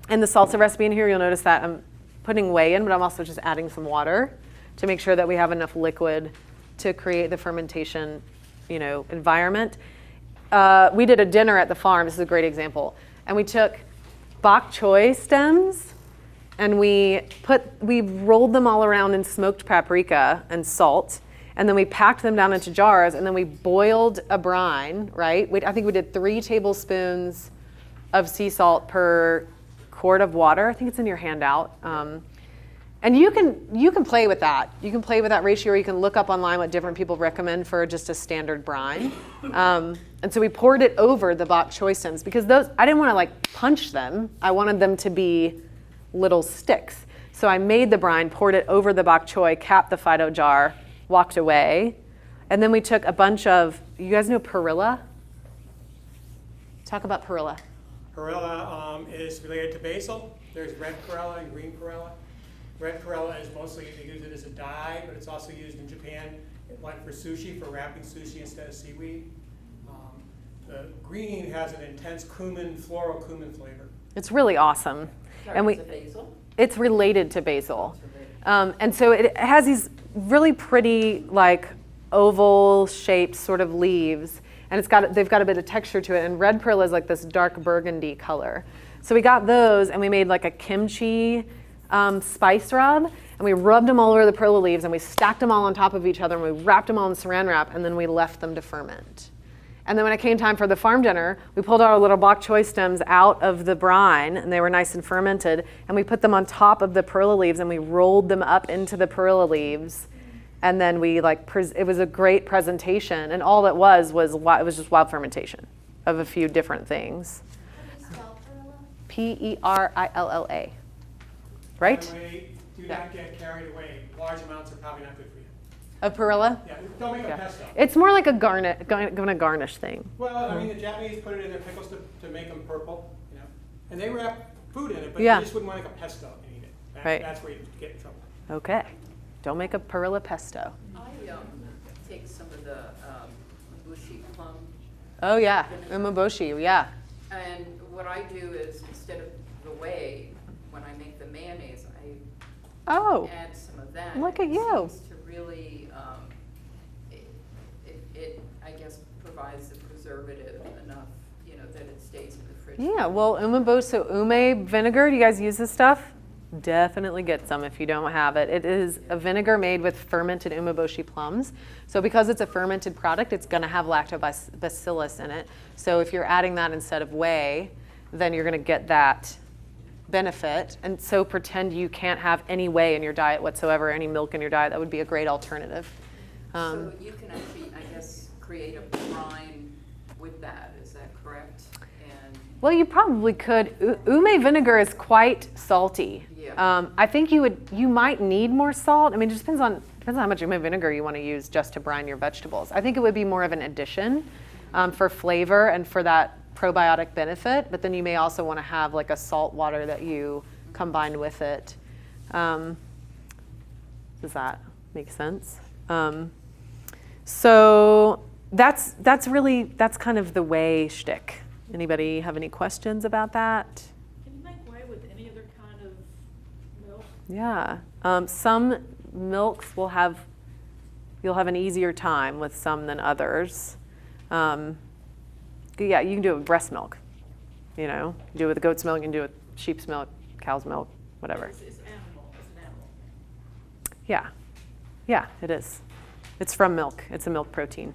in the salsa recipe in here, you'll notice that I'm putting whey in, but I'm also just adding some water to make sure that we have enough liquid to create the fermentation, environment. We did a dinner at the farm. This is a great example. And we took bok choy stems and we rolled them all around in smoked paprika and salt. And then we packed them down into jars and then we boiled a brine, right? I think we did 3 tablespoons of sea salt per quart of water. I think it's in your handout. And you can play with that. You can play with that ratio, or you can look up online what different people recommend for just a standard brine. And so we poured it over the bok choy stems because I didn't want to like punch them. I wanted them to be little sticks. So I made the brine, poured it over the bok choy, capped the Fido jar, walked away. And then we took a bunch of, you guys know perilla? Talk about perilla. Perilla is related to basil. There's red perilla and green perilla. Red perilla is mostly, they use it as a dye, but it's also used in Japan, like for sushi, for wrapping sushi instead of seaweed. The green has an intense floral cumin flavor. It's really awesome. Sorry, And is it basil? it's related to basil. And so it has these really pretty, like oval shaped sort of leaves, and they've got a bit of texture to it. And red perilla is like this dark burgundy color. So we got those, and we made like a kimchi spice rub, and we rubbed them all over the perilla leaves, and we stacked them all on top of each other, and we wrapped them all in saran wrap, and then we left them to ferment. And then when it came time for the farm dinner, we pulled our little bok choy stems out of the brine, and they were nice and fermented, and we put them on top of the perilla leaves, and we rolled them up into the perilla leaves, and then we it was a great presentation, and all it was just wild fermentation of a few different things. How do you spell perilla? Perilla, right? By the way, do not get carried away. Large amounts are probably not good for you. Of perilla? Yeah, don't make a pesto. It's more like a garnish thing. Well, I mean, the Japanese put it in their pickles to make them purple, and they wrap food in it, but Yeah. you just wouldn't want to make a pesto and eat it. Right. That's where you get in trouble. Okay. Don't make a perilla pesto. I take some of the bushy plum, Oh yeah, umeboshi, yeah. and what I do is instead of the whey, when I make the mayonnaise, I Oh, add some of that. Look and at you. It seems to really, it I guess provides the preservative enough, that it stays in the fridge. yeah. Well, umeboshi, ume vinegar. Do you guys use this stuff? Definitely get some if you don't have it. It is a vinegar made with fermented umeboshi plums. So because it's a fermented product, it's going to have lactobacillus in it. So if you're adding that instead of whey, then you're going to get that benefit. And so pretend you can't have any whey in your diet whatsoever, any milk in your diet. That would be a great alternative. So you can actually, I guess, create a brine with that. Is that correct? And Well, you probably could. Ume vinegar is quite salty. Yeah. I think you might need more salt. I mean, it just depends on how much ume vinegar you want to use just to brine your vegetables. I think it would be more of an addition for flavor and for that probiotic benefit. But then you may also want to have like a salt water that you combine with it. Does that make sense? So that's kind of the whey shtick. Anybody have any questions about that? Can you make whey with any other kind of milk? Yeah. Some milks you'll have an easier time with some than others. Yeah, you can do it with breast milk. You can do it with goat's milk, you can do it with sheep's milk, cow's milk, whatever. It's animal. It's an animal. Yeah. Yeah, it is. It's from milk. It's a milk protein.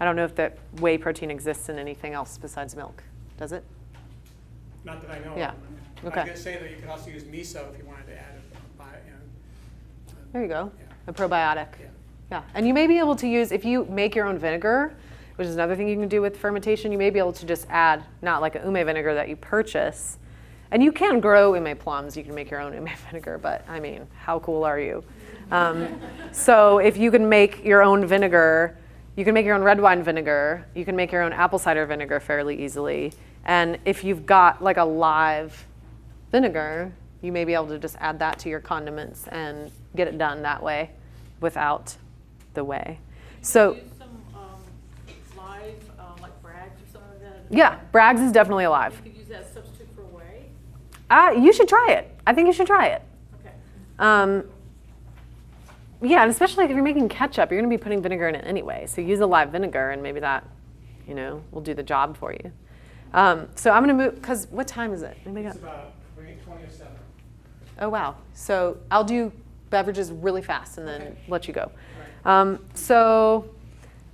I don't know if that whey protein exists in anything else besides milk. Does it? Not that I know Yeah. of. I was Okay. gonna say that you could also use miso if you wanted to add There you go. Yeah. A probiotic. Yeah. Yeah. And you may be able to use, if you make your own vinegar, which is another thing you can do with fermentation, you may be able to just add, not like a ume vinegar that you purchase. And you can grow ume plums. You can make your own ume vinegar, but I mean, how cool are you? So if you can make your own vinegar, you can make your own red wine vinegar. You can make your own apple cider vinegar fairly easily. And if you've got like a live vinegar, you may be able to just add that to your condiments and get it done that way without the whey. So Use some live, like Bragg's or something like that. yeah, Bragg's is definitely alive. You could use that as a substitute for whey. You should try it. I think you should try it. Okay. Yeah, and especially if you're making ketchup, you're going to be putting vinegar in it anyway. So use a live vinegar, and maybe that, will do the job for you. So I'm going to move, because what time is it? Anybody got? It's about 20:07. Oh, wow. So I'll do beverages really fast and then Okay. let you go. Right. So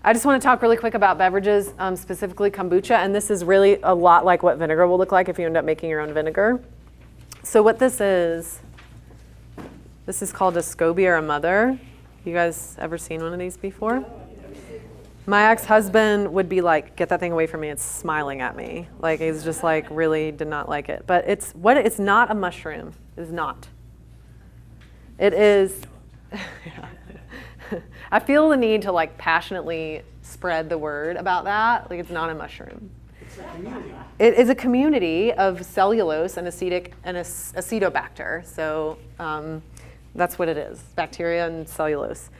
I just want to talk really quick about beverages, specifically kombucha. And this is really a lot like what vinegar will look like if you end up making your own vinegar. So what this is called a SCOBY or a mother. You guys ever seen one of these before? My ex-husband would be like, get that thing away from me. It's smiling at me. Like, he's just like, really did not like it. But it's not a mushroom. It is not. It is, I feel the need to like passionately spread the word about that. Like, it's not a mushroom. It's a community. It is a community of cellulose and acetobacter. So that's what it is, bacteria and cellulose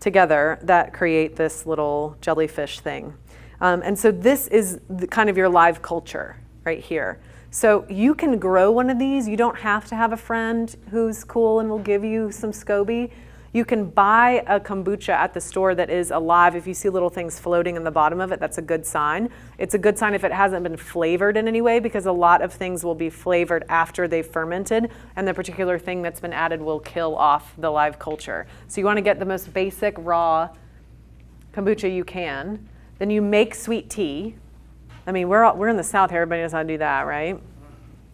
together that create this little jellyfish thing. And so this is kind of your live culture right here. So you can grow one of these. You don't have to have a friend who's cool and will give you some SCOBY. You can buy a kombucha at the store that is alive. If you see little things floating in the bottom of it, that's a good sign. It's a good sign if it hasn't been flavored in any way, because a lot of things will be flavored after they've fermented, and the particular thing that's been added will kill off the live culture. So you want to get the most basic raw kombucha you can. Then you make sweet tea. I mean, we're in the South, everybody knows how to do that, right?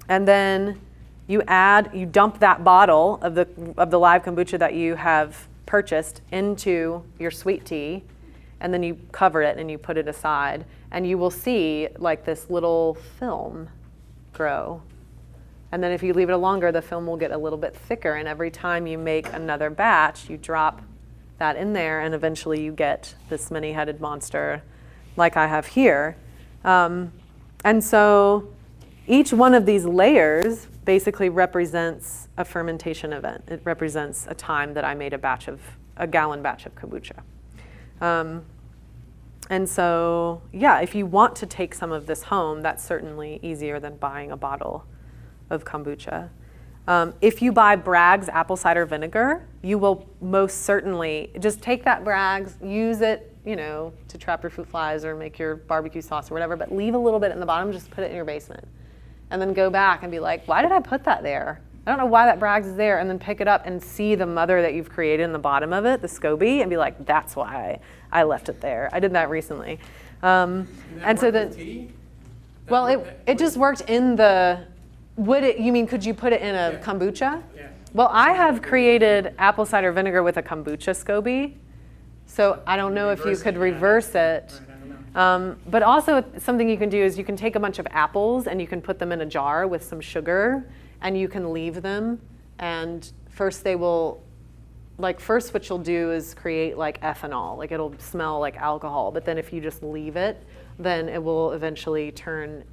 And then you dump that bottle of the live kombucha that you have purchased into your sweet tea, and then you cover it and you put it aside, and you will see like this little film grow. And then if you leave it longer, the film will get a little bit thicker, and every time you make another batch, you drop that in there, and eventually you get this many-headed monster like I have here. And so each one of these layers basically represents a fermentation event. It represents a time that I made a gallon batch of kombucha. And so, yeah, if you want to take some of this home, that's certainly easier than buying a bottle of kombucha. If you buy Bragg's apple cider vinegar, you will most certainly just take that Bragg's, use it, to trap your fruit flies or make your barbecue sauce or whatever, but leave a little bit in the bottom, just put it in your basement. And then go back and be like, why did I put that there? I don't know why that Bragg's is there. And then pick it up and see the mother that you've created in the bottom of it, the SCOBY, and be like, that's why I left it there. I did that recently. And so then, well, it just worked in the, could you put it in a kombucha? Yeah. Well, I have created apple cider vinegar with a kombucha SCOBY. So I don't know if you could reverse it. Right, I don't know. But also something you can do is you can take a bunch of apples and you can put them in a jar with some sugar, and you can leave them. And first what you'll do is create like ethanol, like it'll smell like alcohol. But then if you just leave it, then it will eventually turn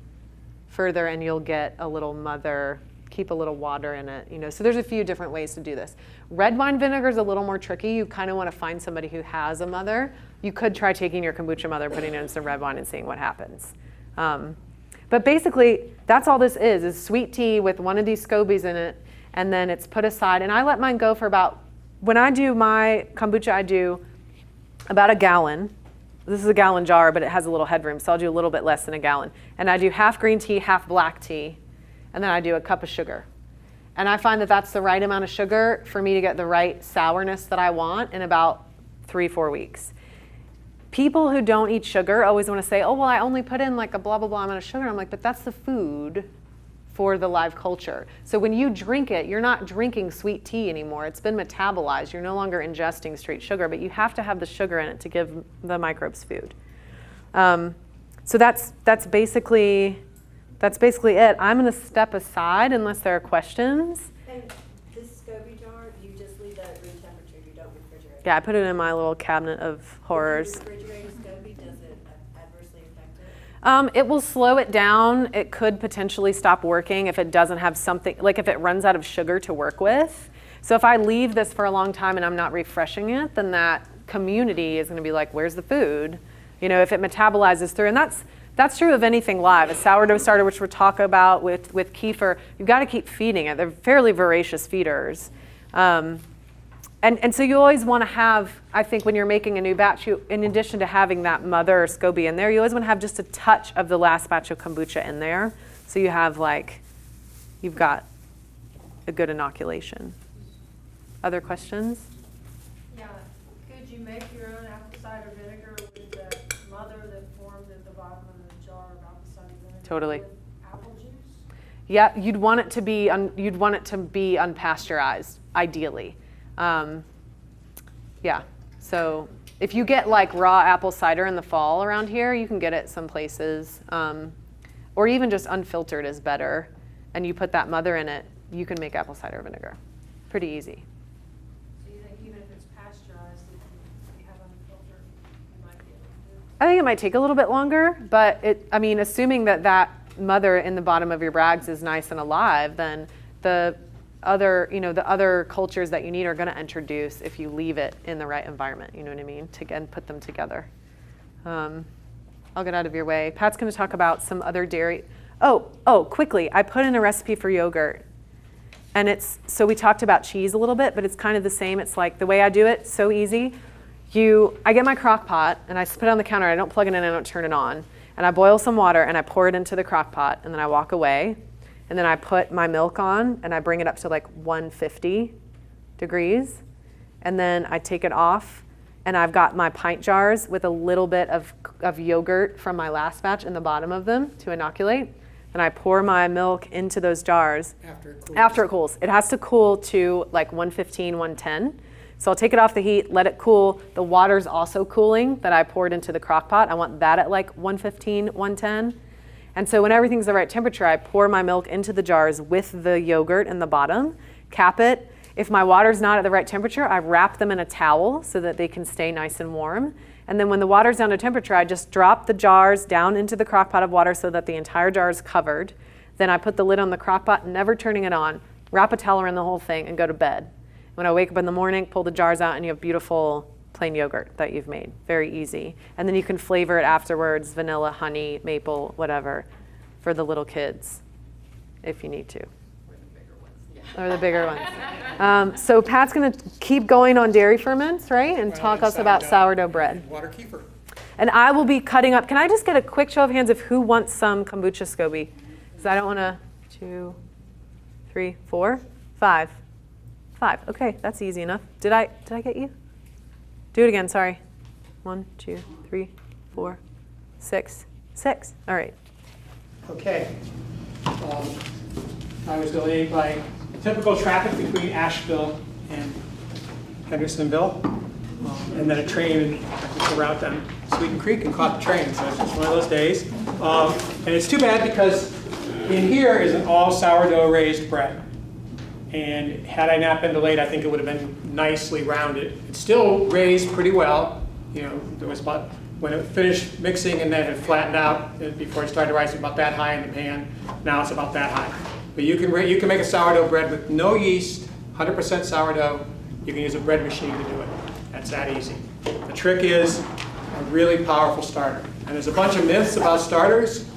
further, and you'll get a little mother, keep a little water in it, So there's a few different ways to do this. Red wine vinegar is a little more tricky. You kind of want to find somebody who has a mother. You could try taking your kombucha mother, putting it in some red wine, and seeing what happens. But basically, that's all this is sweet tea with one of these SCOBYs in it, and then it's put aside. And I let mine go for when I do my kombucha, I do about a gallon. This is a gallon jar, but it has a little headroom, so I'll do a little bit less than a gallon. And I do half green tea, half black tea, and then I do a cup of sugar. And I find that that's the right amount of sugar for me to get the right sourness that I want in about 3-4 weeks. People who don't eat sugar always want to say, oh, well, I only put in like a blah, blah, blah amount of sugar. I'm like, but that's the food for the live culture. So when you drink it, you're not drinking sweet tea anymore. It's been metabolized. You're no longer ingesting straight sugar, but you have to have the sugar in it to give the microbes food. So that's basically it. I'm going to step aside unless there are questions. And this SCOBY jar, you just leave that at room temperature, you don't refrigerate? Yeah, I put it in my little cabinet of horrors. If you refrigerate SCOBY, does it adversely affect it? It will slow it down. It could potentially stop working if it doesn't have something, like if it runs out of sugar to work with. So if I leave this for a long time and I'm not refreshing it, then that community is going to be like, where's the food? You know, if it metabolizes through, and that's true of anything live. A sourdough starter, which we'll talk about with kefir, you've got to keep feeding it. They're fairly voracious feeders. And so you always want to have, I think when you're making a new batch, in addition to having that mother or SCOBY in there, you always want to have just a touch of the last batch of kombucha in there. So you have you've got a good inoculation. Other questions? Yeah, could you make your own apple cider vinegar with the mother that formed at the bottom of the jar of apple cider vinegar? Totally. With apple juice? Yeah, you'd want it to be unpasteurized, ideally. Yeah. So if you get raw apple cider in the fall around here, you can get it some places, or even just unfiltered is better. And you put that mother in it, you can make apple cider vinegar. Pretty easy. So you think even if it's pasteurized, if you have unfiltered, you might be able to do it? I think it might take a little bit longer, but assuming that mother in the bottom of your brags is nice and alive, then the other cultures that you need are going to introduce if you leave it in the right environment. You know what I mean? And put them together. I'll get out of your way. Pat's going to talk about some other dairy. Oh, quickly, I put in a recipe for yogurt. And so we talked about cheese a little bit, but it's kind of the same. It's like the way I do it, so easy. I get my crock pot and I put it on the counter. I don't plug it in, I don't turn it on. And I boil some water and I pour it into the crock pot and then I walk away. And then I put my milk on and I bring it up to 150 degrees. And then I take it off and I've got my pint jars with a little bit of yogurt from my last batch in the bottom of them to inoculate. And I pour my milk into those jars. After it cools. It has to cool to 115, 110. So I'll take it off the heat, let it cool. The water's also cooling that I poured into the crock pot. I want that at 115, 110. And so when everything's the right temperature, I pour my milk into the jars with the yogurt in the bottom, cap it. If my water's not at the right temperature, I wrap them in a towel so that they can stay nice and warm. And then when the water's down to temperature, I just drop the jars down into the crock pot of water so that the entire jar is covered. Then I put the lid on the crock pot, never turning it on, wrap a towel around the whole thing, and go to bed. When I wake up in the morning, pull the jars out, and you have beautiful plain yogurt that you've made. Very easy. And then you can flavor it afterwards, vanilla, honey, maple, whatever, for the little kids, if you need to. Or the bigger ones. So Pat's going to keep going on dairy ferments, right? And talk us about sourdough bread. Water kefir. And I will be cutting up. Can I just get a quick show of hands of who wants some kombucha SCOBY? Because I don't want to. 2, 3, 4, 5. 5. Okay, that's easy enough. Did I get you? Do it again, sorry. 1, 2, 3, 4, 6. 6. All right. Okay. I was delayed by typical traffic between Asheville and Hendersonville. And then a train, I took the route down Sweeten Creek and caught the train. So it's just one of those days. And it's too bad because in here is an all sourdough raised bread. And had I not been delayed, I think it would have been nicely rounded. It's still raised pretty well. You know, there was about, when it finished mixing and then it flattened out before it started rising, about that high in the pan. Now it's about that high. But you can make a sourdough bread with no yeast, 100% sourdough. You can use a bread machine to do it. That's that easy. The trick is a really powerful starter. And there's a bunch of myths about starters.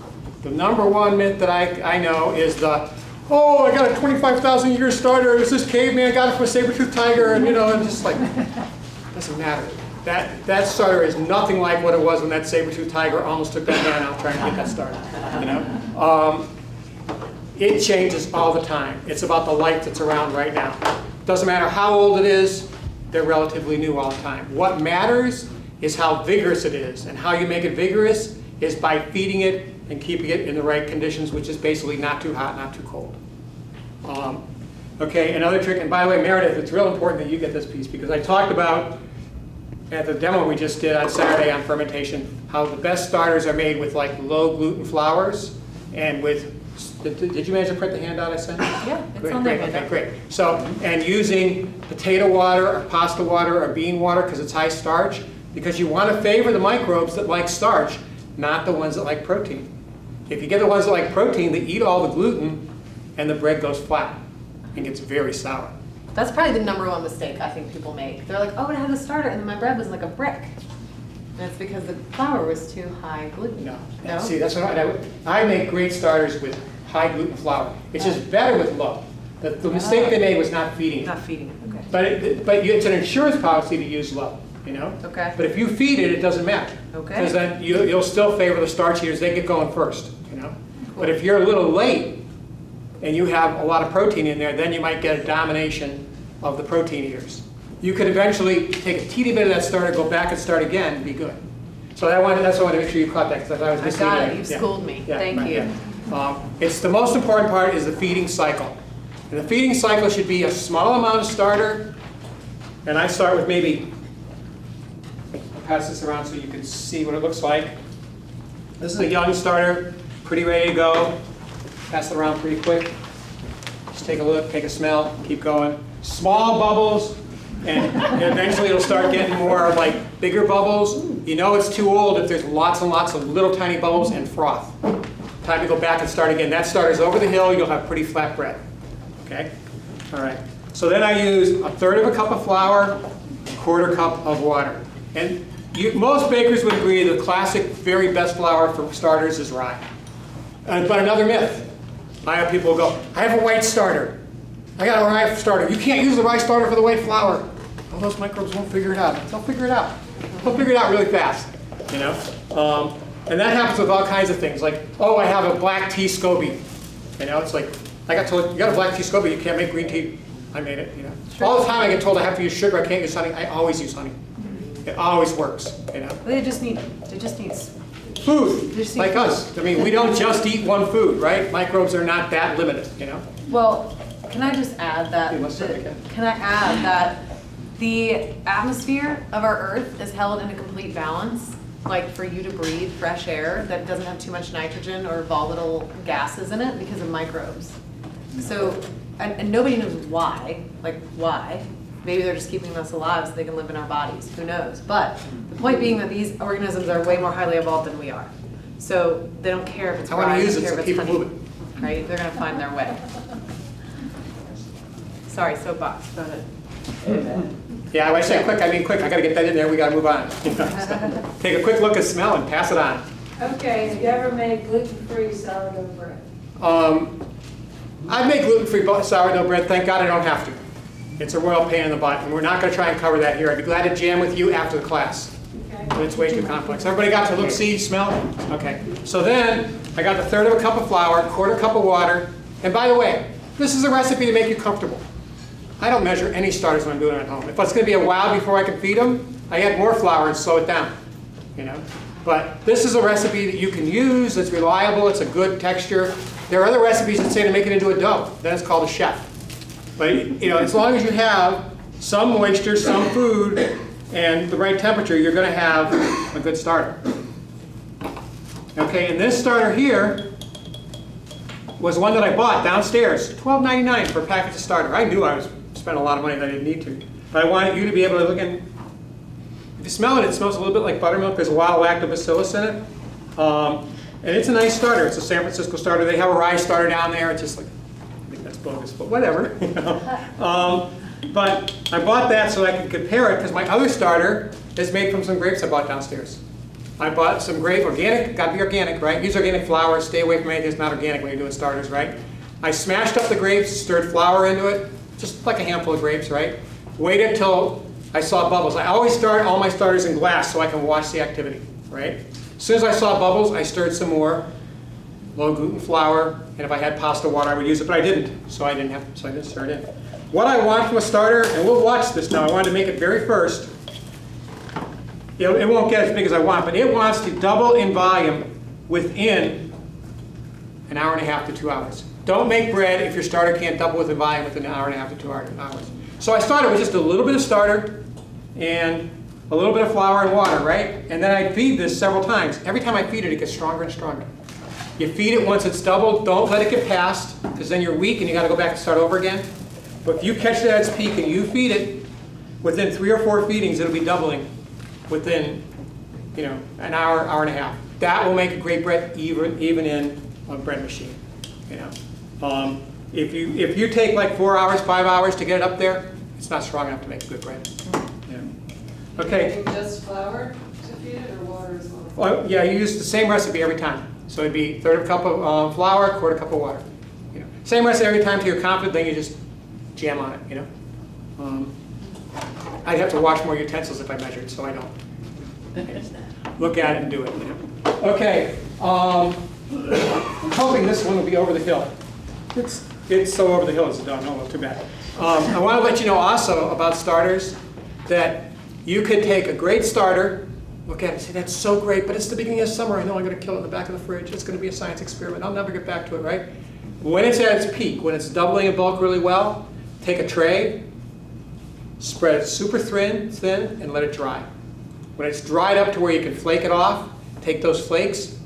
The number one myth that I know is I got a 25,000 year starter. It was this caveman, got it from a saber-toothed tiger, and and just doesn't matter. That starter is nothing like what it was when that saber-toothed tiger almost took that man out trying to get that starter. It changes all the time. It's about the light that's around right now. Doesn't matter how old it is, they're relatively new all the time. What matters is how vigorous it is, and how you make it vigorous is by feeding it and keeping it in the right conditions, which is basically not too hot, not too cold. Okay, another trick, and by the way, Meredith, it's real important that you get this piece, because I talked about at the demo we just did on Saturday on fermentation, how the best starters are made with like low gluten flours and with, did you manage to print the handout I sent? Yeah, it's Great, on there. great, okay, great. So, and using potato water or pasta water or bean water because it's high starch, because you want to favor the microbes that like starch, not the ones that like protein. If you get the ones that like protein, they eat all the gluten and the bread goes flat and gets very sour. That's probably the #1 mistake I think people make. They're like, oh, it had a starter, and then my bread was like a brick. And it's because the flour was too high gluten. No. No? See, that's what I make great starters with high gluten flour. It's just better with low. The mistake they made was not feeding it. Not feeding it, okay. But it's an insurance policy to use low, you know? Okay. But if you feed it, it doesn't matter. Okay. Because then you'll still favor the starch eaters. They get going first, you know? But if you're a little late and you have a lot of protein in there, then you might get a domination of the protein eaters. You could eventually take a teeny bit of that starter, go back and start again, and be good. So that's why I wanted to make sure you caught that, because I thought I was I missing got it. it, you Yeah. schooled me. Yeah, Thank right, you. yeah. It's the most important part is the feeding cycle. And the feeding cycle should be a small amount of starter, and I start with maybe, I'll pass this around so you can see what it looks like. This is a young starter, pretty ready to go. Pass it around pretty quick. Just take a look, take a smell, keep going. Small bubbles, and eventually it'll start getting more like bigger bubbles. You know it's too old if there's lots and lots of little tiny bubbles and froth. Time to go back and start again. That starter's over the hill, you'll have pretty flat bread. Okay? All right. So then I use 1/3 of a cup of flour, 1/4 cup of water. And most bakers would agree the classic, very best flour for starters is rye. But another myth. I have people go, I have a white starter. I got a rye starter. You can't use the rye starter for the white flour. Well, those microbes won't figure it out. They'll figure it out. They'll figure it out really fast, you know? And that happens with all kinds of things. Like, oh, I have a black tea SCOBY. You know, it's like, I got told, you got a black tea SCOBY, you can't make green tea. I made it, you know? All the time I get told I have to use sugar, I can't use honey. I always use honey. It always works, you know? They just need Food, Just eat like food. us. I mean, we don't just eat one food, right? Microbes are not that limited, you know? Well, can I just add that? Yeah, most certainly can. Can I add that the atmosphere of our Earth is held in a complete balance, like for you to breathe fresh air that doesn't have too much nitrogen or volatile gases in it because of microbes. So, and nobody knows why, like why. Maybe they're just keeping us alive so they can live in our bodies, who knows? But the point being that these organisms are way more highly evolved than we are. So they don't care if it's I want rye, to they use don't it, care so if keep it's it honey. moving. Right, they're gonna find their way. Sorry, soapbox, go ahead. Yeah, when I say quick, I mean quick. I got to get that in there. We got to move on. You know, so take a quick look at smell and pass it on. Okay, have you ever made gluten-free sourdough bread? I make gluten-free sourdough bread. Thank God I don't have to. It's a royal pain in the butt, and we're not going to try and cover that here. I'd be glad to jam with you after the class. Okay. But it's way too complex. Everybody got to look, see, smell? Okay. So then I got 1/3 of a cup of flour, 1/4 cup of water. And by the way, this is a recipe to make you comfortable. I don't measure any starters when I'm doing it at home. If it's going to be a while before I can feed them, I add more flour and slow it down. You know? But this is a recipe that you can use. It's reliable. It's a good texture. There are other recipes that say to make it into a dough. Then it's called a chef. But you know, as long as you have some moisture, some food, and the right temperature, you're going to have a good starter. Okay, and this starter here was one that I bought downstairs, $12.99 for a package of starter. I knew I was spending a lot of money that I didn't need to. But I wanted you to be able to look in. If you smell it, it smells a little bit like buttermilk. There's a wild lactobacillus in it. And it's a nice starter. It's a San Francisco starter. They have a rye starter down there. It's just like, I think that's bogus, but whatever. You know? But I bought that so I could compare it because my other starter is made from some grapes I bought downstairs. I bought some grape, organic, got to be organic, right? Use organic flour, stay away from anything that's not organic when you're doing starters, right? I smashed up the grapes, stirred flour into it, just like a handful of grapes, right? Waited till I saw bubbles. I always start all my starters in glass so I can watch the activity, right? As soon as I saw bubbles, I stirred some more low gluten flour, and if I had pasta water, I would use it, but I didn't, so I didn't stir it in. What I want from a starter, and we'll watch this now, I wanted to make it very first. It won't get as big as I want, but it wants to double in volume within an hour and a half to 2 hours. Don't make bread if your starter can't double with the volume within an hour and a half to 2 hours. So I started with just a little bit of starter and a little bit of flour and water, right? And then I feed this several times. Every time I feed it, it gets stronger and stronger. You feed it once it's doubled. Don't let it get past, because then you're weak and you got to go back and start over again. But if you catch it at its peak and you feed it, within 3 or 4 feedings, it'll be doubling within, an hour, hour and a half. That will make a great bread, even in a bread machine. If you take like 4 hours, 5 hours to get it up there, it's not strong enough to make good bread. Okay. Just flour to feed it, or water as well? Well, yeah, you use the same recipe every time. So it'd be 1/3 cup of flour, 1/4 cup of water. Same recipe every time till you're confident, then you just jam on it. I'd have to wash more utensils if I measured, so I don't. Look at it and do it. Okay. I'm hoping this one will be over the hill. It's so over the hill it's done. Oh, well, too bad. I want to let you know also about starters that you could take a great starter, look at it and say, that's so great, but it's the beginning of summer. I know I'm going to kill it in the back of the fridge. It's going to be a science experiment. I'll never get back to it, right? When it's at its peak, when it's doubling in bulk really well, take a tray, spread it super thin, and let it dry. When it's dried up to where you can flake it off, take those flakes,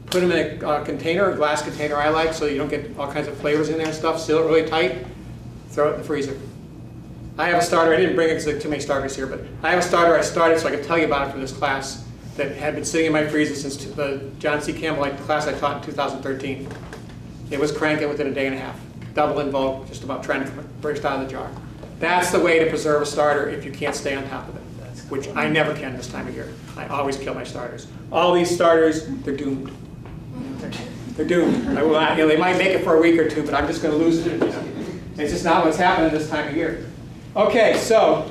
put them in a container, a glass container I like, so you don't get all kinds of flavors in there and stuff, seal it really tight, throw it in the freezer. I have a starter, I didn't bring it because there are too many starters here, but I have a starter I started so I could tell you about it for this class that had been sitting in my freezer since the John C. Campbell class I taught in 2013. It was cranking within a day and a half, double in bulk, just about trying to burst out of the jar. That's the way to preserve a starter if you can't stay on top of it, which I never can this time of year. I always kill my starters. All these starters, they're doomed. They're doomed. They might make it for a week or two, but I'm just going to lose it. It's just not what's happening this time of year. Okay, so,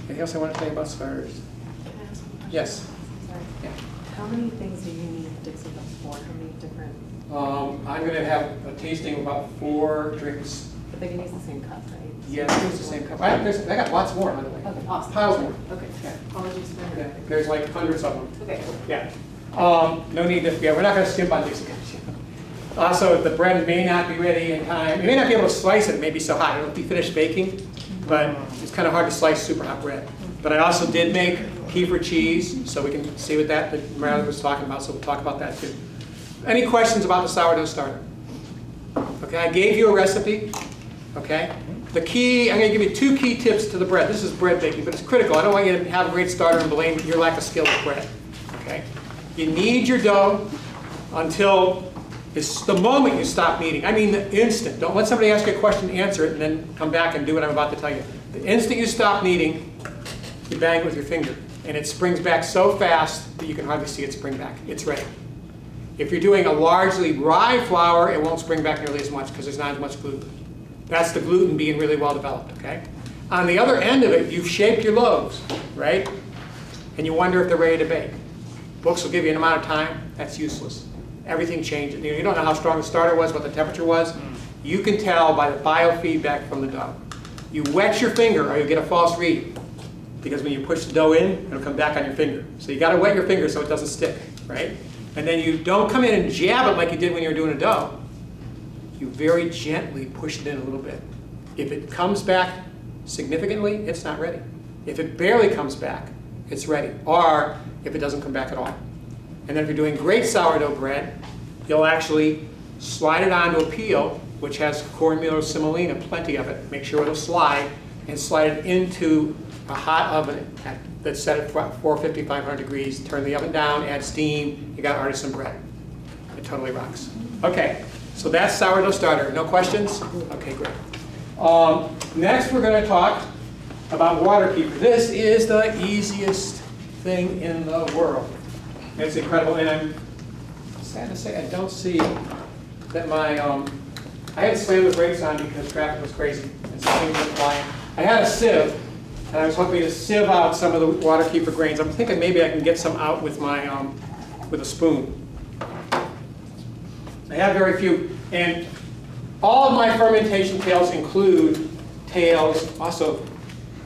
anything else I want to tell you about starters? Can I ask one question? Yes. Sorry. Yeah. How many things do you need Dixie cups for? How many different? I'm going to have a tasting of about 4 drinks. But they can use the same cup, right? Yeah, it's the same cup. I got lots more, by the way. Okay, awesome. Piles more. Okay, Yeah. apologies for Yeah, there's like hundreds of them. Okay. Yeah. No need to, we're not going to skimp on these again. Also, the bread may not be ready in time. You may not be able to slice it, it may be so hot. It'll be finished baking, but it's kind of hard to slice super hot bread. But I also did make kefir cheese, so we can see what that Meredith was talking about, so we'll talk about that too. Any questions about the sourdough starter? Okay, I gave you a recipe, okay? The key, I'm going to give you 2 key tips to the bread. This is bread baking, but it's critical. I don't want you to have a great starter and blame your lack of skill with bread, okay? You knead your dough until it's the moment you stop kneading. I mean the instant. Don't let somebody ask you a question, answer it, and then come back and do what I'm about to tell you. The instant you stop kneading, you bang it with your finger. And it springs back so fast that you can hardly see it spring back. It's ready. If you're doing a largely rye flour, it won't spring back nearly as much because there's not as much gluten. That's the gluten being really well developed, okay? On the other end of it, you've shaped your loaves, right? And you wonder if they're ready to bake. Books will give you an amount of time. That's useless. Everything changes. You don't know how strong the starter was, what the temperature was. You can tell by the biofeedback from the dough. You wet your finger or you get a false read. Because when you push the dough in, it'll come back on your finger. So you got to wet your finger so it doesn't stick, right? And then you don't come in and jab it like you did when you were doing a dough. You very gently push it in a little bit. If it comes back significantly, it's not ready. If it barely comes back, it's ready. Or if it doesn't come back at all. And then if you're doing great sourdough bread, you'll actually slide it onto a peel, which has cornmeal or semolina, plenty of it. Make sure it'll slide, and slide it into a hot oven that's set at 450, 500 degrees. Turn the oven down, add steam. You got artisan bread. It totally rocks. Okay, so that's sourdough starter. No questions? Okay, great. Next, we're going to talk about water keeper. This is the easiest thing in the world. It's incredible, and I'm sad to say I don't see that my, I had to slam the brakes on because traffic was crazy and some things were flying. I had a sieve, and I was hoping to sieve out some of the water keeper grains. I'm thinking maybe I can get some out with my, with a spoon. I have very few, and all of my fermentation tails include tails. Also,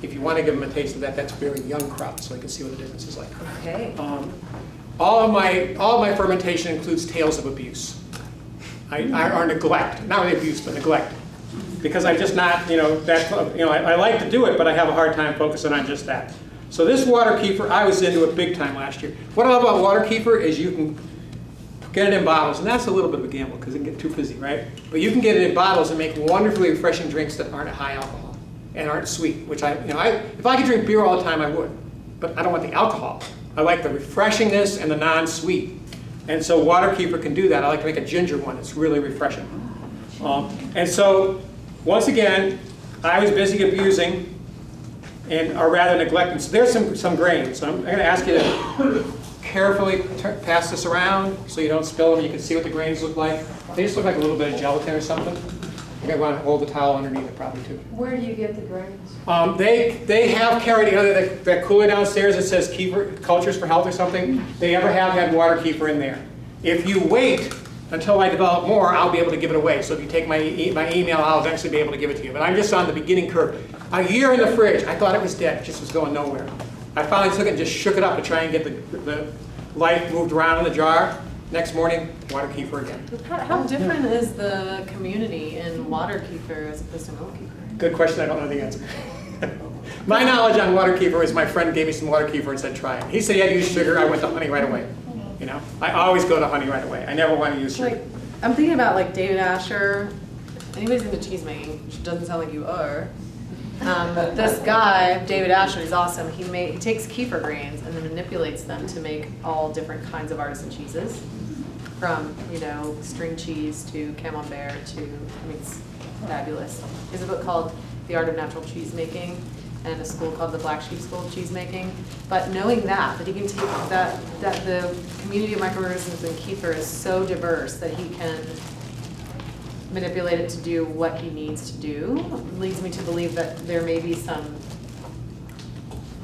if you want to give them a taste of that, that's very young crop, so you can see what the difference is like. Okay. All of my fermentation includes tales of abuse. or neglect, not really abuse, but neglect. Because I'm just not, I like to do it, but I have a hard time focusing on just that. So this water kefir, I was into it big time last year. What I love about water kefir is you can get it in bottles, and that's a little bit of a gamble because it can get too fizzy, right? But you can get it in bottles and make wonderfully refreshing drinks that aren't high alcohol and aren't sweet, which if I could drink beer all the time, I would. But I don't want the alcohol. I like the refreshingness and the non-sweet. And so water kefir can do that. I like to make a ginger one. It's really refreshing. And so, once again, I was busy abusing, or rather neglecting. So there's some grains. So I'm going to ask you to carefully pass this around so you don't spill them. You can see what the grains look like. They just look like a little bit of gelatin or something. You're going to want to hold the towel underneath it probably too. Where do you get the grains? They have carried, that cooler downstairs that says kefir, cultures for health or something. They ever have had water kefir in there. If you wait until I develop more, I'll be able to give it away. So if you take my email, I'll eventually be able to give it to you. But I'm just on the beginning curve. A year in the fridge, I thought it was dead. It just was going nowhere. I finally took it and just shook it up to try and get the life moved around in the jar. Next morning, water kefir again. How different is the community in water kefir as opposed to milk kefir? Good question. I don't know the answer. My knowledge on water kefir is my friend gave me some water kefir and said try it. He said he had to use sugar. I went to honey right away. I always go to honey right away. I never want to use sugar. I'm thinking about like David Asher. Anybody's into cheese making, which doesn't sound like you are. But this guy, David Asher, he's awesome. He takes kefir grains and then manipulates them to make all different kinds of artisan cheeses, from string cheese to camembert to it's fabulous. There's a book called The Art of Natural Cheese Making, and a school called the Black Sheep School of Cheese Making. But knowing that he can take that the community of microorganisms in kefir is so diverse that he can manipulate it to do what he needs to do, leads me to believe that there may be some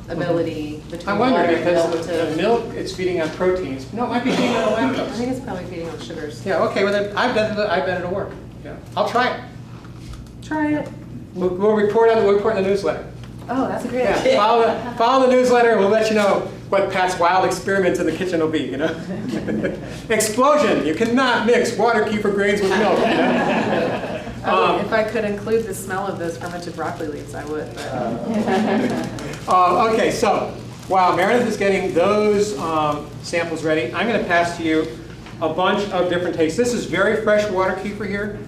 ability between I wonder water because and the milk it's feeding on proteins. No, it might be feeding on I lactose. think it's probably feeding on sugars. Yeah, okay, well then I bet it'll work. Yeah. I'll try it. Try it. We'll report in the newsletter. Oh, that's a great Yeah, idea. follow the newsletter and we'll let you know what Pat's wild experiments in the kitchen will be, Explosion! You cannot mix water kefir grains with milk, If I could include the smell of those fermented broccoli leaves, I would. But. Okay, so while Meredith is getting those samples ready, I'm going to pass to you a bunch of different tastes. This is very fresh water kefir here,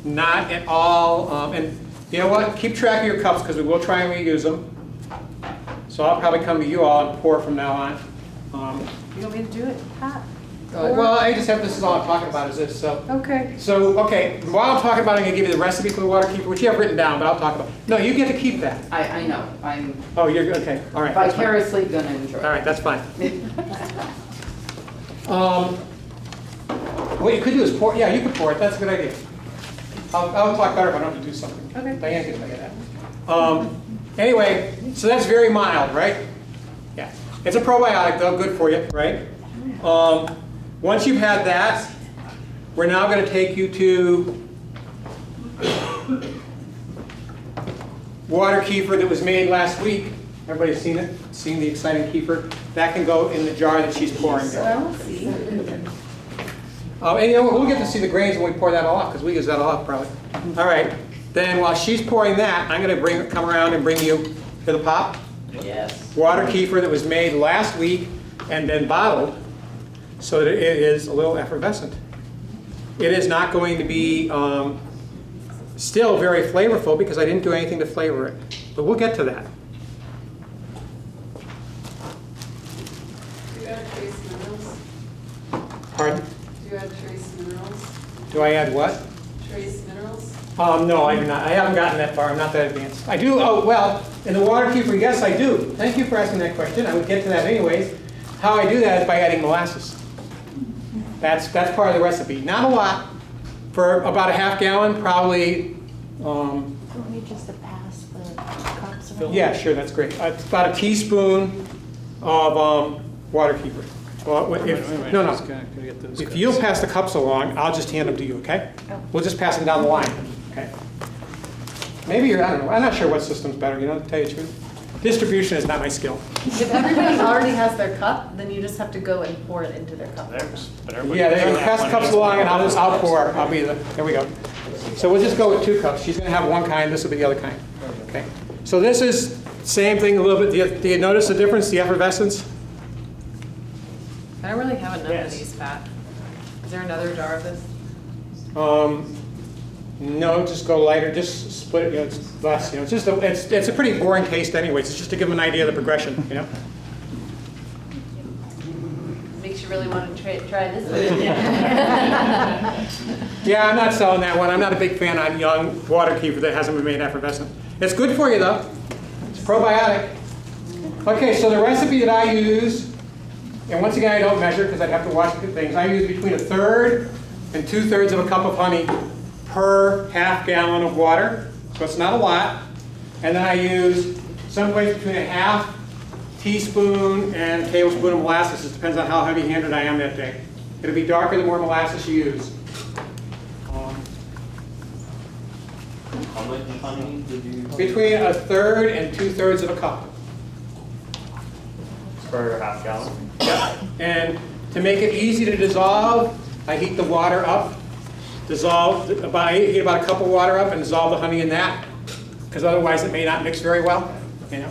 not at all, and you know what? Keep track of your cups because we will try and reuse them. So I'll probably come to you all and pour from now on. You want me to do it, Pat? Well, I just have this is all I'm talking about is this. So Okay. So okay, while I'm talking about it, I'm going to give you the recipe for the water kefir, which you have written down, but I'll talk about. No, you get to keep that. I know, I'm Oh, you're okay. All right. that's fine. vicariously gonna enjoy it. All right, that's fine. What you could do is pour. Yeah, you could pour it. That's a good idea. I'll talk better if I don't have to do something. Okay. Diane can tell you that. Anyway, so that's very mild, right? Yeah. It's a probiotic, though, good for you, right? Once you've had that, we're now going to take you to water kefir that was made last week. Everybody's seen it? Seen the exciting kefir? That can go in the jar that she's pouring there. Well, see. And we'll get to see the grains when we pour that all off, because we use that all off probably. All right. Then while she's pouring that, I'm going to come around and bring you to the pop. Yes. Water kefir that was made last week and then bottled so that it is a little effervescent. It is not going to be still very flavorful because I didn't do anything to flavor it. But we'll get to that. Do you add trace minerals? Pardon? Do you add trace minerals? Do I add what? Trace minerals? No, I do not. I haven't gotten that far. I'm not that advanced. I do, well, in the water kefir, yes, I do. Thank you for asking that question. I would get to that anyways. How I do that is by adding molasses. That's part of the recipe. Not a lot. For about a half gallon, probably. Want me just to pass the cups around? Yeah, sure, that's great. It's about a teaspoon of water kefir. Well, if you'll pass the cups along, I'll just hand them to you, okay? We'll just pass them down the line, okay? Maybe I don't know. I'm not sure what system's better, to tell you the truth. Distribution is not my skill. If everybody already has their cup, then you just have to go and pour it into their cup. Yeah, there you go. Pass the cups along and I'll pour. I'll be the, there we go. So we'll just go with 2 cups. She's going to have one kind, this will be the other kind. Okay. So this is same thing a little bit. Do you notice the difference, the effervescence? I don't really have enough Yes. of these, Pat. Is there another jar of this? No, just go lighter. Just split it. You know, it's less. You know, it's just it's a pretty boring taste, anyways. It's just to give them an idea of the progression. You know. Makes you really want to try this one. Yeah, I'm not selling that one. I'm not a big fan on young water kefir that hasn't been made effervescent. It's good for you though. It's probiotic. Okay, so the recipe that I use, and once again I don't measure because I'd have to watch the things. I use between 1/3 and 2/3 of a cup of honey per half gallon of water. So it's not a lot. And then I use someplace between a half teaspoon and a tablespoon of molasses. It depends on how heavy-handed I am that day. It'll be darker the more molasses you use. How much honey did you? Between 1/3 and 2/3 of a cup. Per half gallon? Yep. And to make it easy to dissolve, I heat the water up. I heat about a cup of water up and dissolve the honey in that, because otherwise it may not mix very well. You know.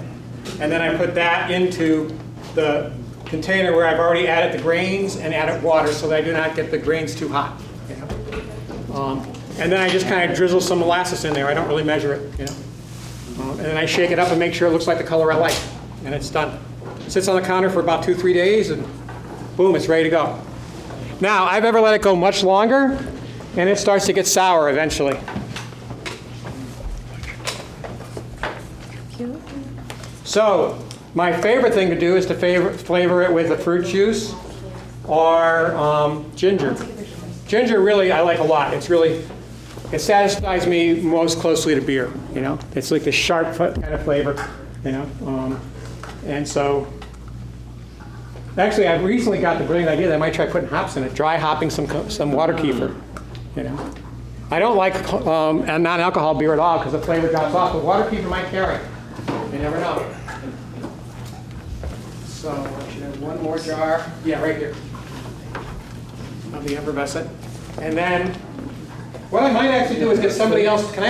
And then I put that into the container where I've already added the grains and added water so that I do not get the grains too hot. You know. And then I just kind of drizzle some molasses in there. I don't really measure it. You know. And then I shake it up and make sure it looks like the color I like. And it's done. It sits on the counter for about 2-3 days and boom, it's ready to go. Now, I've ever let it go much longer and it starts to get sour eventually. So, my favorite thing to do is to flavor it with a fruit juice or ginger. Ginger really I like a lot. It satisfies me most closely to beer, you know. It's like the sharp kind of flavor, you know. And so, actually I've recently got the brilliant idea that I might try putting hops in it, dry hopping some water kefir, you know. I don't like a non-alcohol beer at all because the flavor drops off, but water kefir might carry. You never know. So I should have one more jar. Yeah, right here. Of the effervescent. And then what I might actually do is get somebody else. Can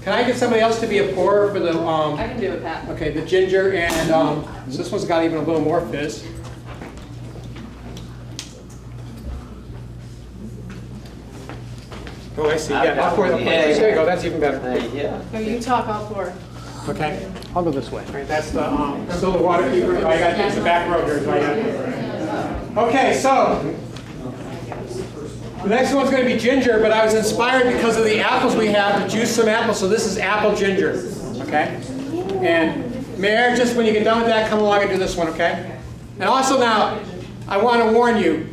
I get somebody else to be a pourer for the I can do it, Pat. okay, the ginger and so this one's got even a little more fizz. Oh, I see. Yeah, I'll pour it. There you go. That's even better. Yeah. No, you talk, I'll pour. Okay, I'll go this way. All right, that's the still the water kefir. I got to use the back row here. Okay, so the next one's going to be ginger, but I was inspired because of the apples we have to juice some apples. So this is apple ginger. Okay, and Mayor, just when you get done with that, come along and do this one. Okay, and also now I want to warn you.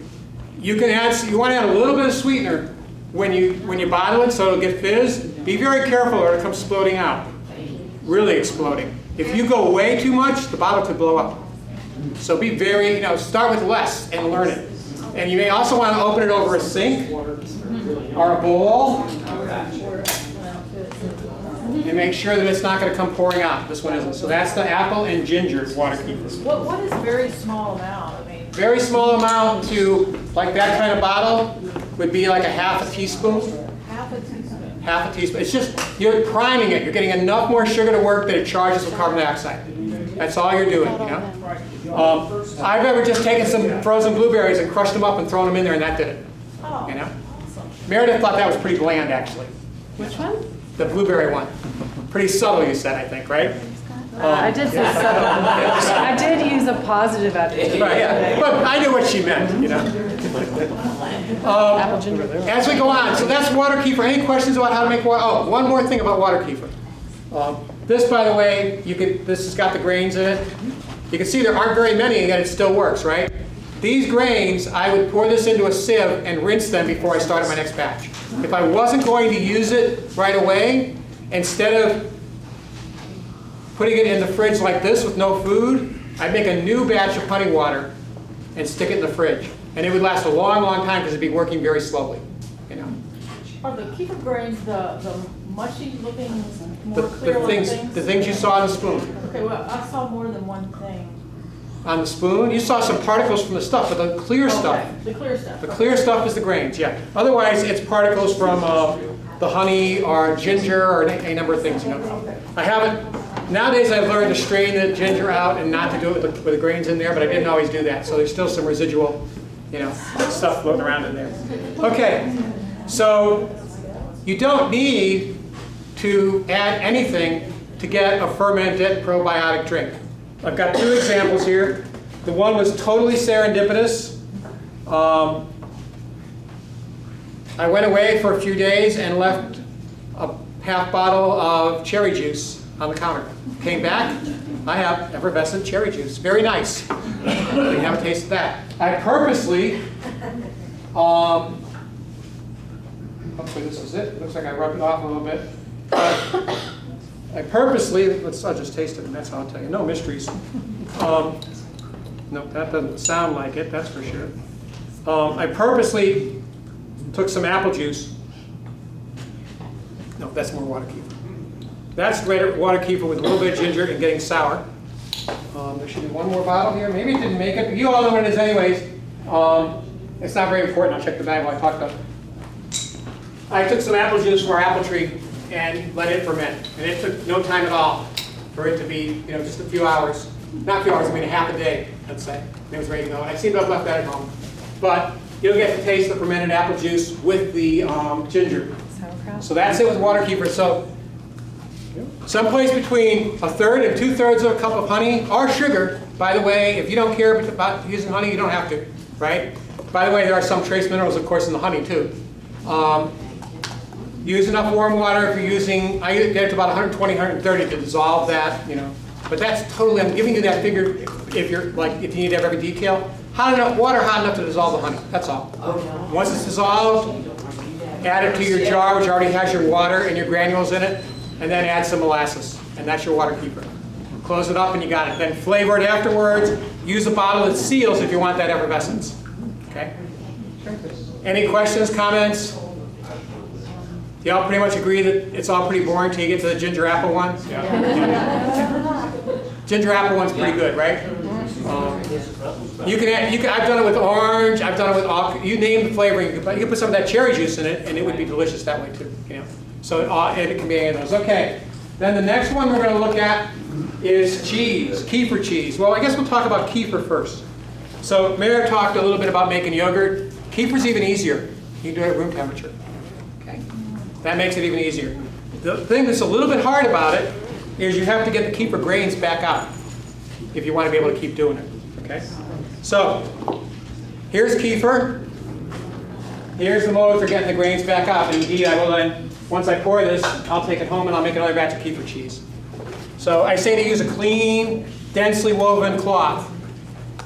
You want to add a little bit of sweetener when you bottle it, so it'll get fizz. Be very careful, or it'll come exploding out. Really exploding. If you go way too much, the bottle could blow up. So be very, start with less and learn it. And you may also want to open it over a sink or a bowl. And make sure that it's not going to come pouring out. This one isn't. So that's the apple and ginger water kefir. What is very small amount? I mean, Very small amount to, like that kind of bottle, would be like a half a teaspoon. half a teaspoon. Half a teaspoon. It's just, you're priming it. You're getting enough more sugar to work that it charges with carbon dioxide. That's all you're doing, I've ever just taken some frozen blueberries and crushed them up and thrown them in there, and that did it. You know? Meredith thought that was pretty bland, actually. Which one? The blueberry one. Pretty subtle, you said, I think, right? I did say subtle. I did use a positive adjective. Right, yeah. But I knew what she meant, Apple ginger. As we go on, so that's water kefir. Any questions about how to make water? Oh, one more thing about water kefir. This, by the way, this has got the grains in it. You can see there aren't very many, and yet it still works, right? These grains, I would pour this into a sieve and rinse them before I started my next batch. If I wasn't going to use it right away, instead of putting it in the fridge like this with no food, I'd make a new batch of honey water and stick it in the fridge. And it would last a long, long time because it'd be working very slowly. Are the kefir grains the mushy looking, The, more clear the looking things, the things you saw on the spoon. Okay, well, I saw more than one thing. On the spoon, you saw some particles from the stuff, but the clear stuff. Okay, the clear stuff. The clear stuff is the grains, yeah. Otherwise, it's particles from the honey or ginger or a number of things, you know. I haven't, nowadays I've learned to strain the ginger out and not to do it with the grains in there, but I didn't always do that. So there's still some residual, you know, stuff floating around in there. Okay, so you don't need to add anything to get a fermented probiotic drink. I've got two examples here. The one was totally serendipitous. I went away for a few days and left a half bottle of cherry juice on the counter. Came back, I have effervescent cherry juice. Very nice. You can have a taste of that. I purposely, hopefully this is it. Looks like I rubbed it off a little bit. I purposely, I'll just taste it and that's how I'll tell you. No mysteries. No, that doesn't sound like it, that's for sure. I purposely took some apple juice. No, that's more water kefir. That's water kefir with a little bit of ginger and getting sour. There should be one more bottle here. Maybe it didn't make it, but you all know what it is anyways. It's not very important. I'll check the bag while I talk about it. I took some apple juice from our apple tree and let it ferment. And it took no time at all for it to be, you know, just a few hours. Not a few hours, I mean a half a day, let's say. And it was ready to go. And I seem to have left that at home. But you'll get to taste the fermented apple juice with the ginger. Sauerkraut. So that's it with water kefir. So someplace between 1/3 and 2/3 of a cup of honey or sugar. By the way, if you don't care about using honey, you don't have to, right? By the way, there are some trace minerals, of course, in the honey too. Use enough warm water if you're using, I get it to about 120, 130 to dissolve that, you know. But that's totally, I'm giving you that figure if you're like, if you need to have every detail. Hot enough, water hot enough to dissolve the honey, that's all. Once it's dissolved, add it to your jar, which already has your water and your granules in it, and then add some molasses, and that's your water kefir. Close it up and you got it. Then flavor it afterwards. Use a bottle that seals if you want that effervescence. Okay? Any questions, comments? Y'all pretty much agree that it's all pretty boring until you get to the ginger apple one? Yeah. Ginger apple one's pretty good, right? You can add, I've done it with orange, I've done it with all, you name the flavoring, you can put some of that cherry juice in it and it would be delicious that way too. You know? So it can be any of those. Okay, then the next one we're going to look at is cheese, kefir cheese. Well, I guess we'll talk about kefir first. So Meredith talked a little bit about making yogurt. Kefir's even easier. You can do it at room temperature. Okay, that makes it even easier. The thing that's a little bit hard about it is you have to get the kefir grains back out if you want to be able to keep doing it. Okay, so here's kefir. Here's the mode for getting the grains back out. And indeed, I will then, once I pour this, I'll take it home and I'll make another batch of kefir cheese. So I say to use a clean, densely woven cloth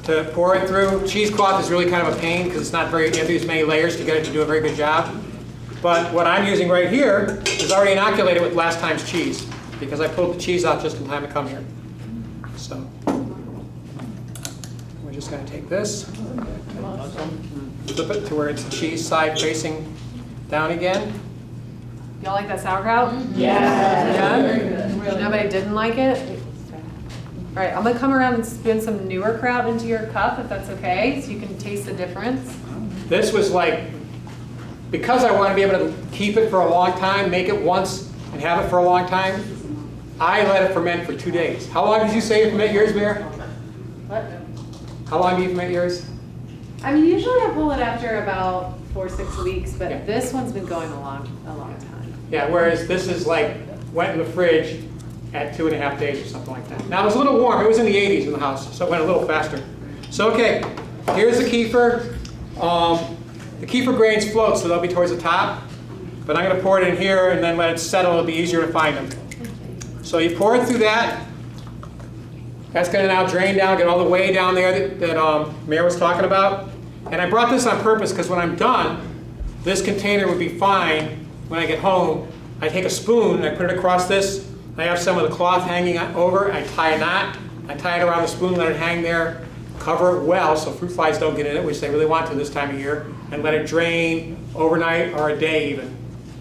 to pour it through. Cheesecloth is really kind of a pain because it's not very, you have to use many layers to get it to do a very good job. But what I'm using right here is already inoculated with last time's cheese because I pulled the cheese out just in time to come here. So we're just going to take this, flip it to where it's the cheese side facing down again. Y'all like that sauerkraut? Yeah. Nobody didn't like it? All right, I'm going to come around and spin some newer kraut into your cup, if that's okay, so you can taste the difference. This was like, because I want to be able to keep it for a long time, make it once and have it for a long time, I let it ferment for 2 days. How long did you say you ferment yours, Mayor? What? How long do you ferment yours? I mean, usually I pull it after about 4 or 6 weeks, but Yeah. this one's been going a long time. Yeah, whereas this is like, went in the fridge at 2.5 days or something like that. Now it was a little warm, it was in the 80s in the house, so it went a little faster. So okay, here's the kefir. The kefir grains float, so they'll be towards the top. But I'm going to pour it in here and then let it settle, it'll be easier to find them. So you pour it through that. That's going to now drain down, get all the way down there that Mayor was talking about. And I brought this on purpose because when I'm done, this container would be fine when I get home. I take a spoon and I put it across this. I have some of the cloth hanging over. I tie a knot. I tie it around the spoon, let it hang there, cover it well so fruit flies don't get in it, which they really want to this time of year, and let it drain overnight or a day even.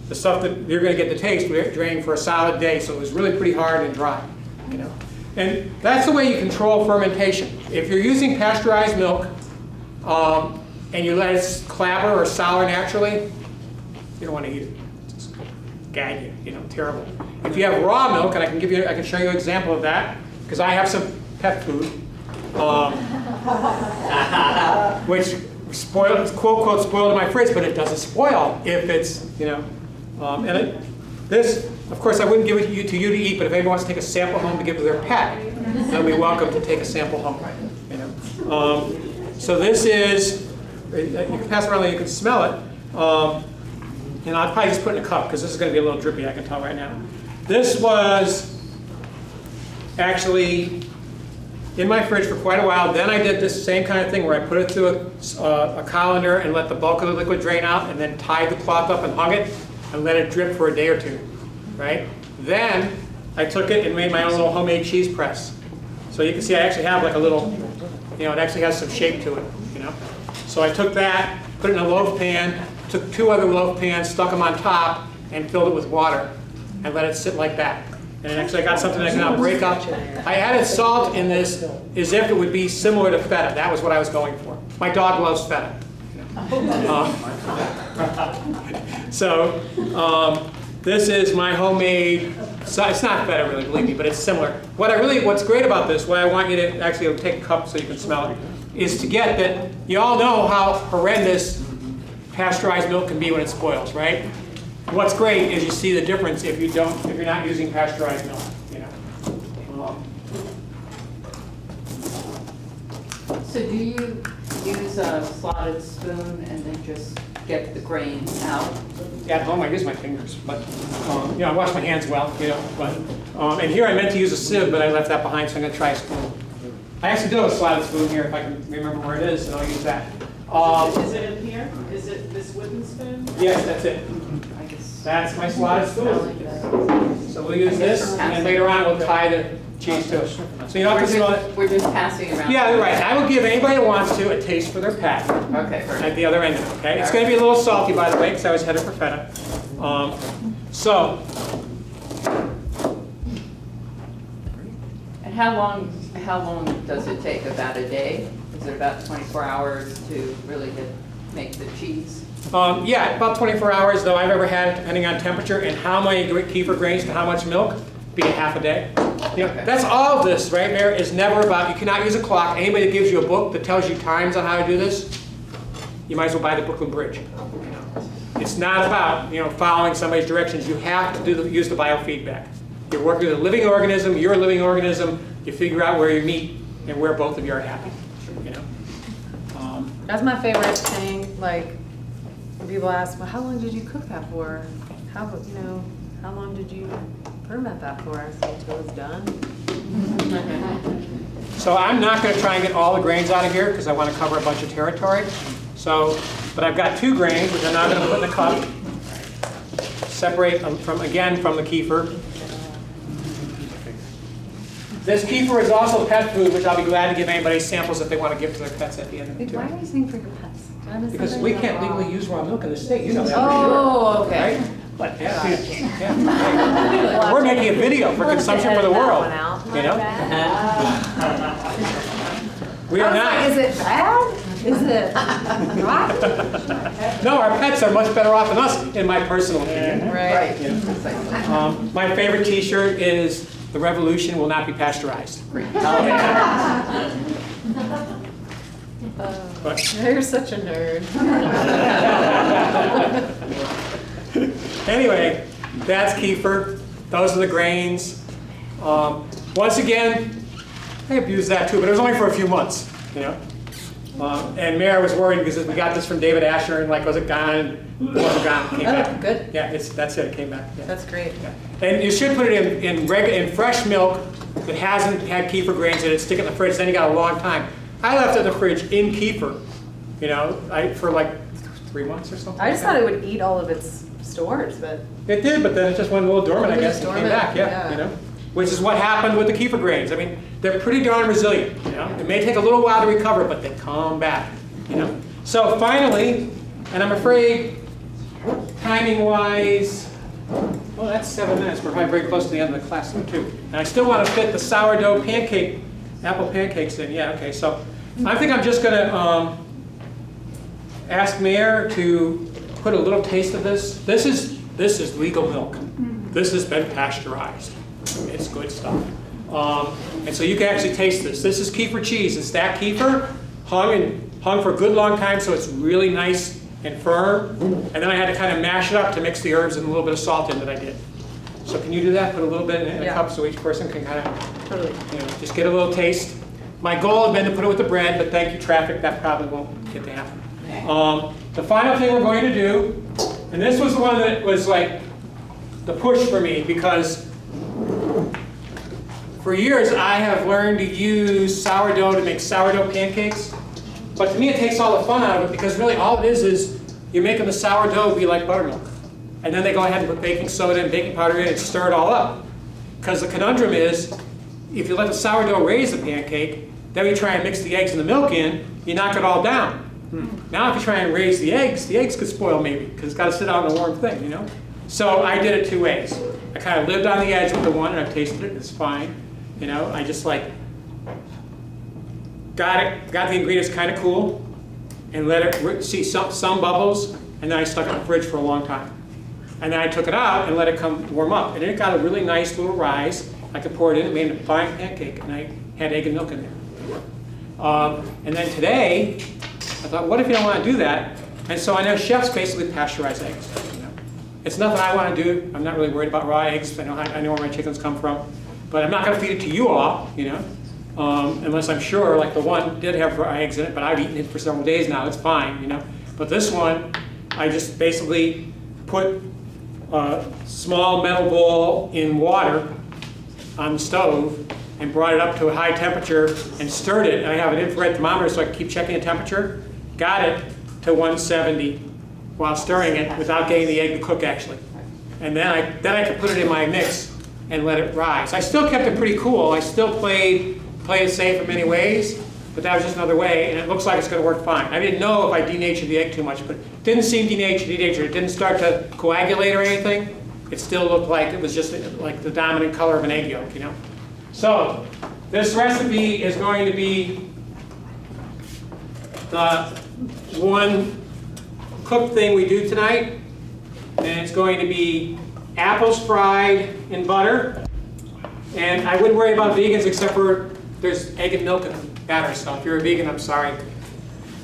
the stuff that you're going to get the taste drained for a solid day, so it was really pretty hard and dry. You know? And that's the way you control fermentation. If you're using pasteurized milk and you let it clabber or sour naturally, you don't want to eat it. It's just gag you, you know, terrible. If you have raw milk, and I can show you an example of that, because I have some pet food, which spoiled, quote quote, spoiled in my fridge, but it doesn't spoil if it's, you know, this, of course, I wouldn't give it to you to eat, but if anyone wants to take a sample home to give to their pet, they'll be welcome to take a sample home. You know, so this is, you can pass it around and you can smell it, and I'll probably just put it in a cup because this is going to be a little drippy. I can tell right now. This was actually in my fridge for quite a while. Then I did this same kind of thing where I put it through a colander and let the bulk of the liquid drain out, and then tied the cloth up and hung it and let it drip for a day or two, right? Then I took it and made my own little homemade cheese press. So you can see I actually have like a little, you know, it actually has some shape to it, you know? So I took that, put it in a loaf pan, took 2 other loaf pans, stuck them on top, and filled it with water, and let it sit like that. And actually I got something that I can now break up. I added salt in this as if it would be similar to feta. That was what I was going for. My dog loves feta. This is my homemade, so it's not feta really, believe me, but it's similar. What's great about this, what I want you to actually take a cup so you can smell it, is to get that you all know how horrendous pasteurized milk can be when it spoils, right? What's great is you see the difference if you're not using pasteurized milk, you know. So do you use a slotted spoon and then just get the grains out? At home I use my fingers, but you know, I wash my hands well, you know. But and here I meant to use a sieve, but I left that behind, so I'm going to try a spoon. I actually do have a slotted spoon here, if I can remember where it is, and I'll use that. Is it in here? Is it this wooden spoon? Yes, that's it. That's my slotted spoon. So we'll use this, and then later on we'll tie the cheese to it. So you don't have to smell it. We're just passing around. Yeah, you're right. I will give anybody that wants to a taste for their pet. Okay, perfect. At the other end of it, okay? It's going to be a little salty, by the way, because I was headed for feta. And how long does it take? About a day? Is it about 24 hours to really make the cheese? Yeah, about 24 hours, though I've ever had, depending on temperature and how many kefir grains to how much milk, be a half a day. You know, Okay. That's all of this, right, Mayor, is never about, you cannot use a clock. Anybody that gives you a book that tells you times on how to do this, you might as well buy the Brooklyn Bridge. It's not about, you know, following somebody's directions. You have to use the biofeedback. You're working with a living organism, you're a living organism, you figure out where you meet and where both of you are happy, you know. That's my favorite thing, like, when people ask, well, how long did you cook that for? How long did you ferment that for? I say, until it's done. So I'm not going to try and get all the grains out of here because I want to cover a bunch of territory. So, but I've got 2 grains, which I'm now going to put in the cup. Separate them from the kefir. This kefir is also pet food, which I'll be glad to give anybody samples if they want to give to their pets at the end of it, too. Why are you saying for your pets? Because we can't legally use raw milk in the state, you know that for sure. Oh, okay. Right? But yeah, we're making a video for consumption for the world, you know? We are not. Is it bad? Is it rotten? No, our pets are much better off than us, in my personal opinion. Right. My favorite T-shirt is "The revolution will not be pasteurized." You're such a nerd. Anyway, that's kefir. Those are the grains. Once again, I abused that too, but it was only for a few months, you know. And Mary was worried because we got this from David Asher, and like, was it gone? It wasn't gone. It came back. Good. Yeah, that's it. It came back. Yeah. That's great. Yeah. And you should put it in fresh milk that hasn't had kefir grains in it. Stick it in the fridge. Then you got a long time. I left it in the fridge in kefir, you know, for like 3 months or something. I just thought it would eat all of its stores, but It did, but then it just went a little dormant, I guess, and came dormant, back. Yeah, you know, which is what happened with the kefir grains. I mean, they're pretty darn resilient. You know, it may take a little while to recover, but they come back. You know. So finally, and I'm afraid timing-wise, well, that's 7 minutes. We're probably very close to the end of the class, though, too. And I still want to fit the sourdough pancake, apple pancakes in. Yeah, okay. So I think I'm just going to ask Mayor to put a little taste of this. This is legal milk. This has been pasteurized. It's good stuff. And so you can actually taste this. This is kefir cheese. It's that kefir hung for a good long time, so it's really nice and firm. And then I had to kind of mash it up to mix the herbs and a little bit of salt in that I did. So can you do that? Put a little bit in a cup so each person can kind of just get a little taste. My goal had been to put it with the bread, but thank you, traffic, that probably won't get to happen. The final thing we're going to do, and this was the one that was like the push for me, because for years I have learned to use sourdough to make sourdough pancakes. But to me, it takes all the fun out of it, because really all it is you're making the sourdough be like buttermilk. And then they go ahead and put baking soda and baking powder in and stir it all up. Because the conundrum is, if you let the sourdough raise the pancake, then you try and mix the eggs and the milk in, you knock it all down. Now if you try and raise the eggs could spoil maybe, because it's got to sit out in a warm thing, you know? So I did it 2 ways. I kind of lived on the edge with the one, and I've tasted it, it's fine. You know, I just like got the ingredients kind of cool, and let it see some bubbles, and then I stuck it in the fridge for a long time. And then I took it out and let it come warm up, and it got a really nice little rise. I could pour it in, it made a fine pancake, and I had egg and milk in there. And then today, I thought, what if you don't want to do that? And so I know chefs basically pasteurize eggs. You know? It's nothing I want to do. I'm not really worried about raw eggs. I know where my chickens come from. But I'm not going to feed it to you all, you know, unless I'm sure, like the one did have raw eggs in it, but I've eaten it for several days now. It's fine, you know. But this one, I just basically put a small metal bowl in water on the stove and brought it up to a high temperature and stirred it. And I have an infrared thermometer so I can keep checking the temperature. Got it to 170 while stirring it without getting the egg to cook, actually. And then I could put it in my mix and let it rise. I still kept it pretty cool. I still played it safe in many ways, but that was just another way, and it looks like it's going to work fine. I didn't know if I denatured the egg too much, but it didn't seem denatured. It didn't start to coagulate or anything. It still looked like it was just like the dominant color of an egg yolk, you know? So this recipe is going to be the one cooked thing we do tonight, and it's going to be apples fried in butter. And I wouldn't worry about vegans except for there's egg and milk in the batter, so if you're a vegan, I'm sorry.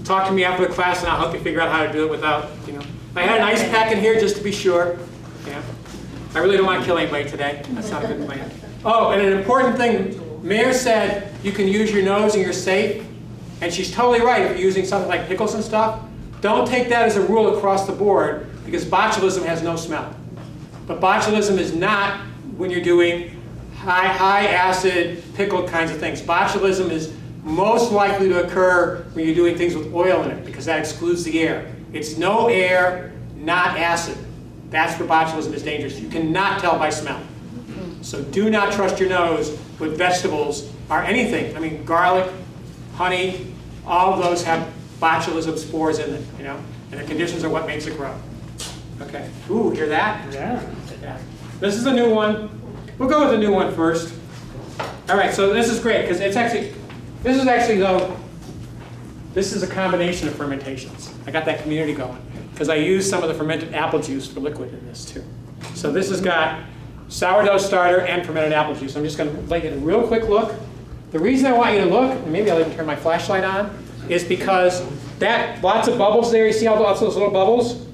Talk to me after the class and I'll help you figure out how to do it without, you know. I had an ice pack in here just to be sure. Yeah. I really don't want to kill anybody today. That's not a good plan. Oh, and an important thing, Mayor said you can use your nose and you're safe. And she's totally right if you're using something like pickles and stuff. Don't take that as a rule across the board, because botulism has no smell. But botulism is not when you're doing high acid pickled kinds of things. Botulism is most likely to occur when you're doing things with oil in it, because that excludes the air. It's no air, not acid. That's where botulism is dangerous. You cannot tell by smell. So do not trust your nose with vegetables or anything. I mean, garlic, honey, all of those have botulism spores in them, you know, and the conditions are what makes it grow. Okay. Ooh, hear that? Yeah. This is a new one. We'll go with the new one first. All right, so this is great, because this is a combination of fermentations. I got that community going, because I used some of the fermented apple juice for liquid in this too. So this has got sourdough starter and fermented apple juice. I'm just going to take a real quick look. The reason I want you to look, and maybe I'll even turn my flashlight on, is because that lots of bubbles there. You see all those little bubbles?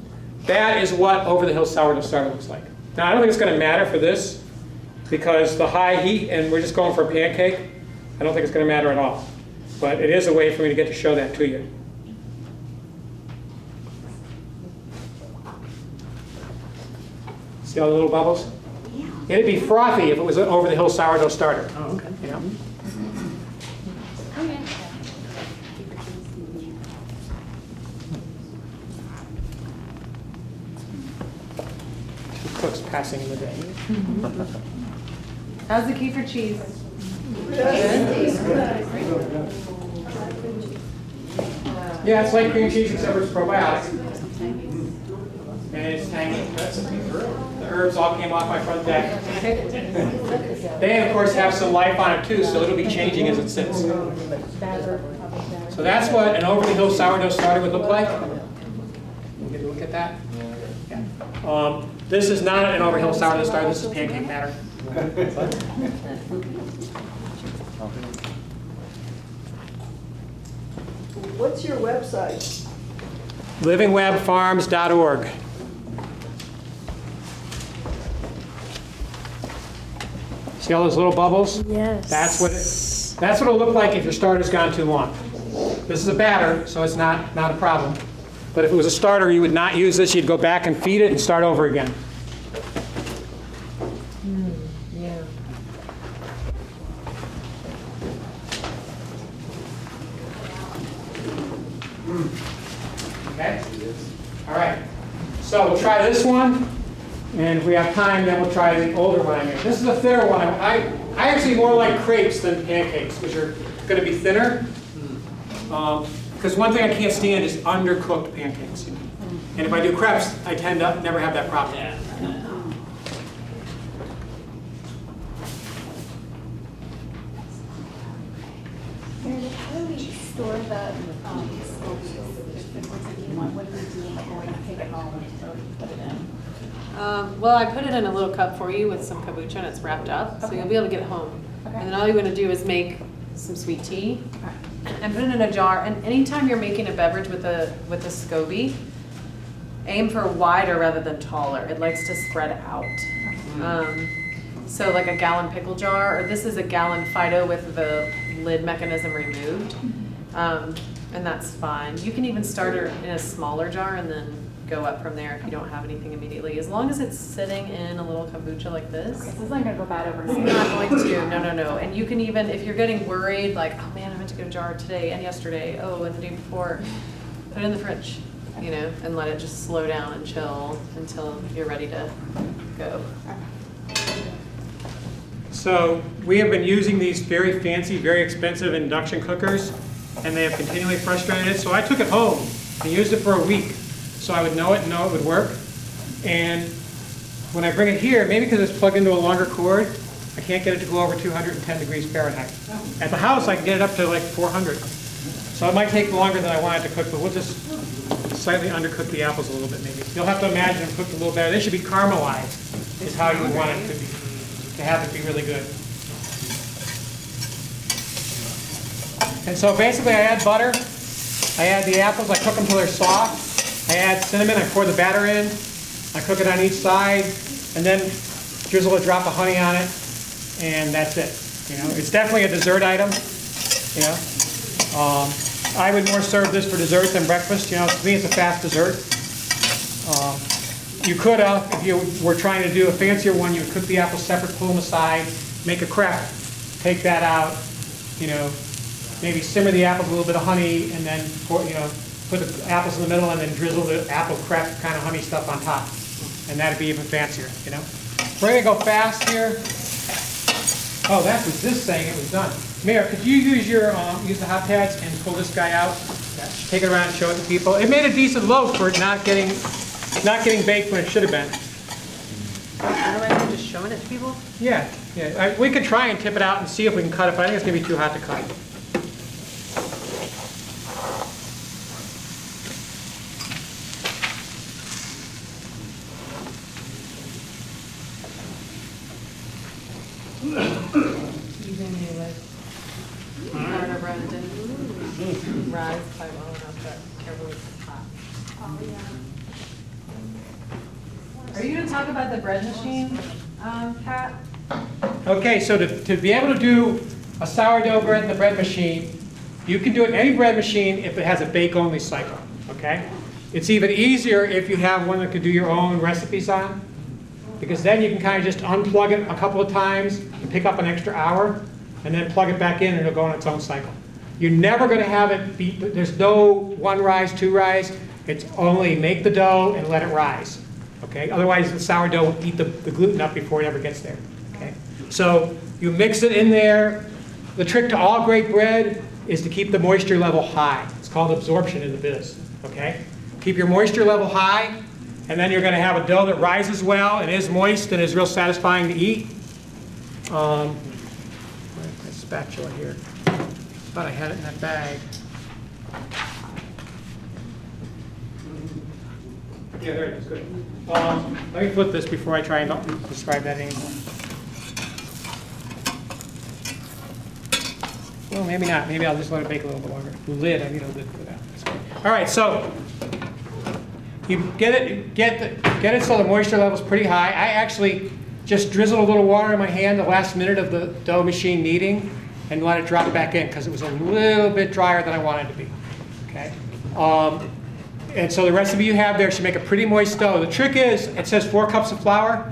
That is what over the hill sourdough starter looks like. Now I don't think it's going to matter for this, because the high heat and we're just going for a pancake, I don't think it's going to matter at all. But it is a way for me to get to show that to you. See all the little bubbles? Yeah. It'd be frothy if it was an over the hill sourdough starter. Oh, okay. You know? Cooks passing in the day. How's the kefir cheese? Yeah, it's like cream cheese except for it's probiotic. and it's hanging. The herbs all came off my front deck. They, of course, have some life on it too, so it'll be changing as it sits. So that's what an over the hill sourdough starter would look like. We'll get a look at that. Yeah. This is not an over the hill sourdough starter. This is pancake batter. What's your website? livingwebfarms.org. See all those little bubbles? Yes. That's what it'll look like if your starter's gone too long. This is a batter, so it's not a problem. But if it was a starter, you would not use this. You'd go back and feed it and start over again. Yeah. Okay? All right. So we'll try this one. And if we have time, then we'll try the older one I made. This is a thinner one. I actually more like crepes than pancakes, which are going to be thinner. Because one thing I can't stand is undercooked pancakes. And if I do crepes, I tend to never have that problem. Meredith, how do we store the scopes? What do we do before we take it home or put it in? Well, I put it in a little cup for you with some kombucha and it's wrapped up, so you'll be able to get it home. Okay. And then all you're going to do is make some sweet tea and put it in a jar. And anytime you're making a beverage with a SCOBY, aim for wider rather than taller. It likes to spread out. So like a gallon pickle jar, or this is a gallon Fido with the lid mechanism removed. And that's fine. You can even start it in a smaller jar and then go up from there if you don't have anything immediately. As long as it's sitting in a little kombucha like this. Okay, so it's not going to go bad over It's not going to, no. And you can even, if you're getting worried, like, oh man, I meant to get a jar today and yesterday, and the day before, put it in the fridge, and let it just slow down and chill until you're ready to go. So we have been using these very fancy, very expensive induction cookers, and they have continually frustrated it. So I took it home and used it for a week, so I would know it and know it would work. And when I bring it here, maybe because it's plugged into a longer cord, I can't get it to go over 210 degrees Fahrenheit. At the house, I can get it up to like 400. So it might take longer than I want it to cook, but we'll just slightly undercook the apples a little bit maybe. You'll have to imagine them cooked a little better. They should be caramelized, is how you would want it to have it be really good. And so basically I add butter, I add the apples, I cook them till they're soft. I add cinnamon, I pour the batter in, I cook it on each side, and then drizzle a drop of honey on it, and that's it. It's definitely a dessert item. I would more serve this for dessert than breakfast. To me, it's a fast dessert. You could, if you were trying to do a fancier one, you would cook the apples separate, pull them aside, make a crepe, take that out, maybe simmer the apples with a little bit of honey, and then pour, put the apples in the middle and then drizzle the apple crepe kind of honey stuff on top. And that'd be even fancier, We're gonna go fast here. Oh, that was this saying it was done. Mayor, could you use use the hot pads and pull this guy out? Take it around and show it to people. It made a decent loaf for not getting baked when it should have been. Otherwise, you're just showing it to people? Yeah. We could try and tip it out and see if we can cut it, but I think it's gonna be too hot to cut. Rise quite well enough, but careful with the top. Are you going to talk about the bread machine, Pat? Okay, so to be able to do a sourdough bread in the bread machine, you can do it in any bread machine if it has a bake-only cycle, okay? It's even easier if you have one that can do your own recipes on, because then you can kind of just unplug it a couple of times and pick up an extra hour, and then plug it back in and it'll go on its own cycle. You're never going to have it be, there's no one rise, two rise. It's only make the dough and let it rise. Okay? Otherwise, the sourdough will eat the gluten up before it ever gets there. Okay? So you mix it in there. The trick to all great bread is to keep the moisture level high. It's called absorption in the biz. Okay? Keep your moisture level high, And then you're going to have a dough that rises well and is moist and is real satisfying to eat. Where's my spatula here? Thought I had it in that bag. Yeah, there it is. Good. Let me flip this before I try and describe that anymore. Well, maybe not. Maybe I'll just let it bake a little bit longer. The lid, I need a lid for that. That's good. All right, so you get it so the moisture level is pretty high. I actually just drizzled a little water in my hand the last minute of the dough machine kneading and let it drop back in because it was a little bit drier than I wanted it to be. Okay. And so the recipe you have there should make a pretty moist dough. The trick is, it says 4 cups of flour.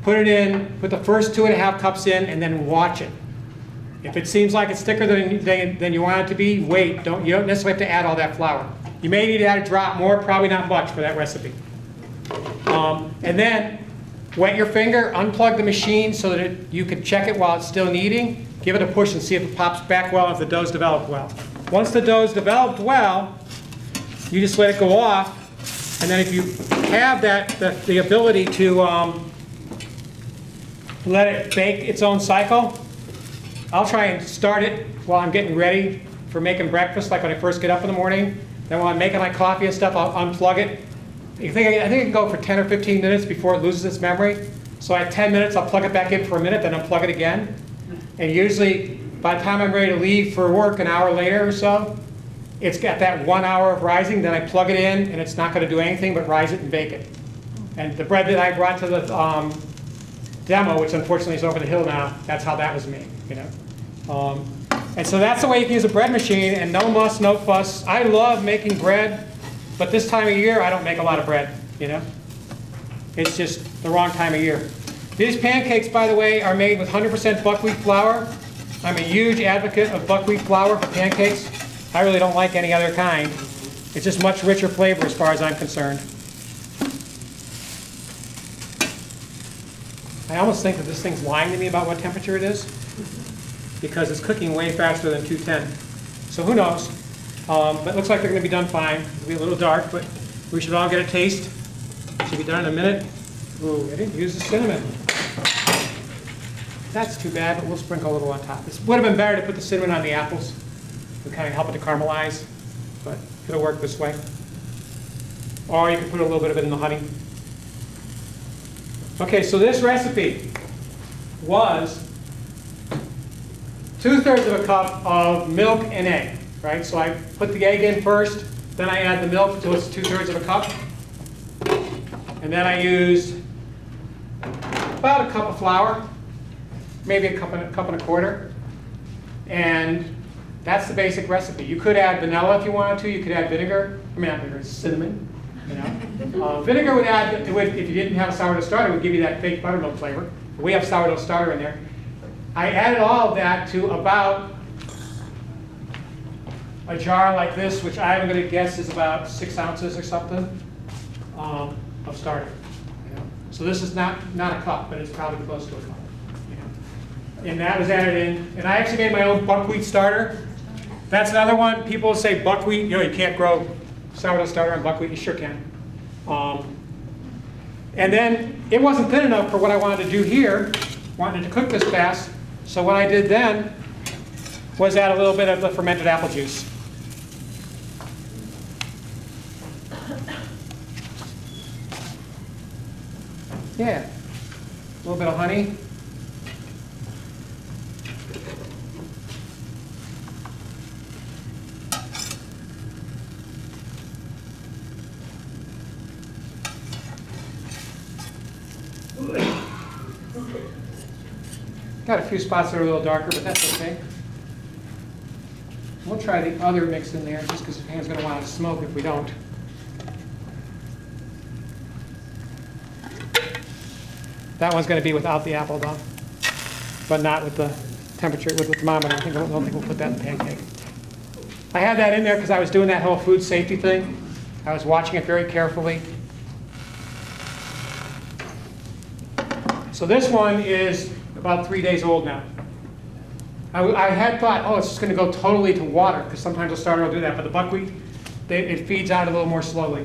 Put it in, put the first 2.5 cups in, and then watch it. If it seems like it's thicker than you want it to be, wait. You don't necessarily have to add all that flour. You may need to add a drop more, probably not much for that recipe. And then wet your finger, unplug the machine so that you can check it while it's still kneading. Give it a push and see if it pops back well, if the dough's developed well. Once the dough's developed well, you just let it go off. And then if you have the ability to let it bake its own cycle, I'll try and start it while I'm getting ready for making breakfast, like when I first get up in the morning. Then while I'm making my coffee and stuff, I'll unplug it. I think it can go for 10 or 15 minutes before it loses its memory. So at 10 minutes, I'll plug it back in for a minute, then unplug it again. And usually, by the time I'm ready to leave for work an hour later or so, it's got that 1 hour of rising. Then I plug it in, and it's not going to do anything but rise it and bake it. And the bread that I brought to the demo, which unfortunately is over the hill now, that's how that was made. And so that's the way you can use a bread machine, and no muss, no fuss. I love making bread, but this time of year, I don't make a lot of bread, It's just the wrong time of year. These pancakes, by the way, are made with 100% buckwheat flour. I'm a huge advocate of buckwheat flour for pancakes. I really don't like any other kind. It's just much richer flavor as far as I'm concerned. I almost think that this thing's lying to me about what temperature it is, because it's cooking way faster than 210. So who knows? But it looks like they're going to be done fine. It'll be a little dark, but we should all get a taste. Should be done in a minute. Ooh, I didn't use the cinnamon. That's too bad, but we'll sprinkle a little on top. It would have been better to put the cinnamon on the apples to kind of help it to caramelize, but it'll work this way. Or you can put a little bit of it in the honey. Okay, so this recipe was 2/3 of a cup of milk and egg, right? So I put the egg in first, then I add the milk until it's 2/3 of a cup. And then I use about a cup of flour, maybe a cup and a quarter. And that's the basic recipe. You could add vanilla if you wanted to. You could add vinegar. I mean, not vinegar, cinnamon. Vinegar would add, if you didn't have a sourdough starter, it would give you that fake buttermilk flavor. But we have sourdough starter in there. I added all of that to about a jar like this, which I'm going to guess is about 6 ounces or something of starter. So this is not a cup, but it's probably close to a cup. And that was added in. And I actually made my own buckwheat starter. That's another one. People say buckwheat, you can't grow sourdough starter on buckwheat. You sure can. And then it wasn't thin enough for what I wanted to do here. Wanted to cook this fast. So what I did then was add a little bit of the fermented apple juice. Yeah, a little bit of honey. Got a few spots that are a little darker, but that's okay. We'll try the other mix in there just because Pam's going to want to smoke if we don't. That one's going to be without the apple though, but not with the temperature, with the thermometer. I don't think we'll put that in the pancake. I had that in there because I was doing that whole food safety thing. I was watching it very carefully. So this one is about 3 days old now. I had thought, oh, it's just going to go totally to water, because sometimes a starter will do that, but the buckwheat, it feeds out a little more slowly.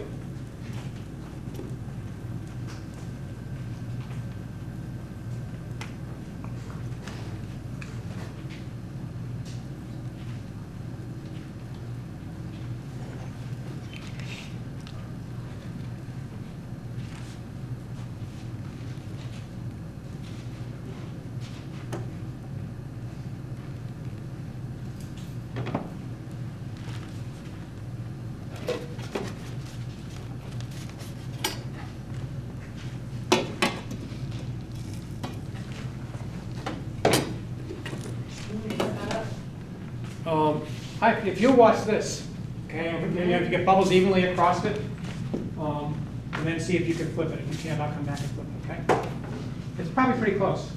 if you'll watch this, okay, and if you get bubbles evenly across it, and then see if you can flip it. If you can't, I'll come back and flip it, okay? It's probably pretty close.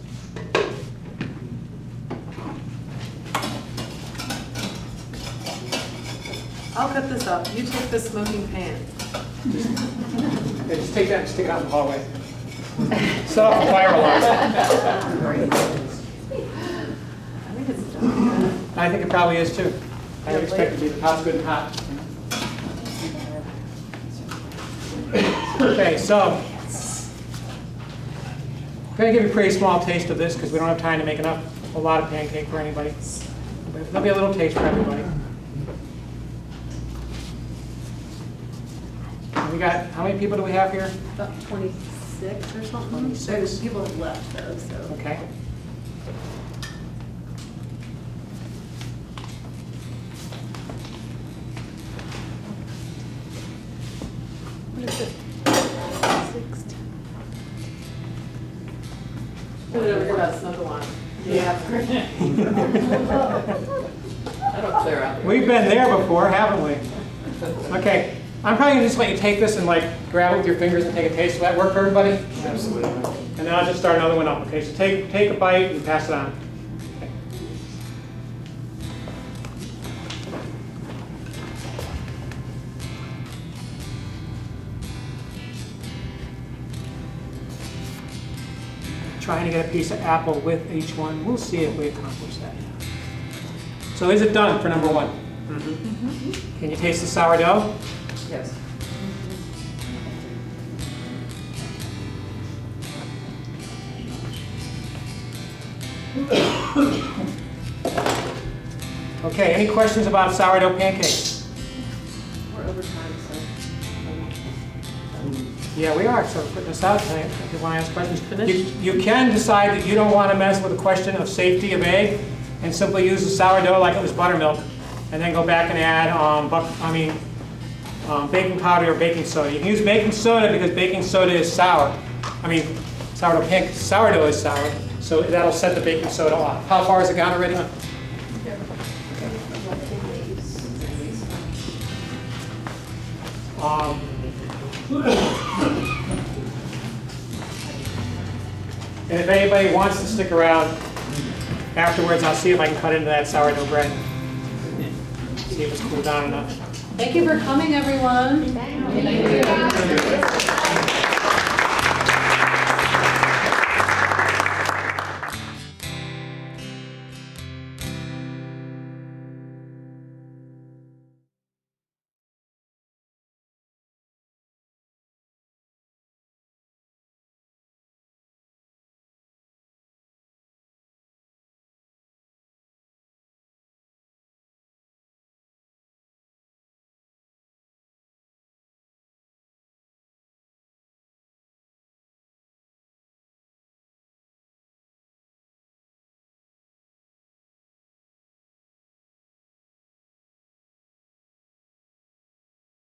I'll cut this up. You take the smoking pan. Okay, just take that and stick it out in the hallway. Set off a fire alarm. I think it probably is too. I would expect it to be. The pot's good and hot. Okay, so I'm going to give you a pretty small taste of this because we don't have time to make a lot of pancake for anybody. But there'll be a little taste for everybody. We got, how many people do we have here? About 26 or something. 26. People have left though, so. Okay. What is it? 16. Put it over here about smoke alarm. Yeah. That'll clear out. We've been there before, haven't we? Okay. I'm probably going to just let you take this and like grab it with your fingers and take a taste. Will that work for everybody? Absolutely. And then I'll just start another one up. Okay, so take a bite and pass it on. Okay. Trying to get a piece of apple with each one. We'll see if we accomplish that. So is it done for number one? Mm-hmm. Can you taste the sourdough? Yes. Okay, any questions about sourdough pancakes? We're over time, so. Yeah, we are, so put this out tonight if you want to ask questions. Finish? You can decide that you don't want to mess with the question of safety of egg and simply use the sourdough like it was buttermilk and then go back and add baking powder or baking soda. You can use baking soda because baking soda is sour. Sourdough is sour, so that'll set the baking soda off. How far has it gone already? And if anybody wants to stick around afterwards, I'll see if I can cut into that sourdough bread. See if it's cooled down enough. Thank you for coming, everyone. Thank you.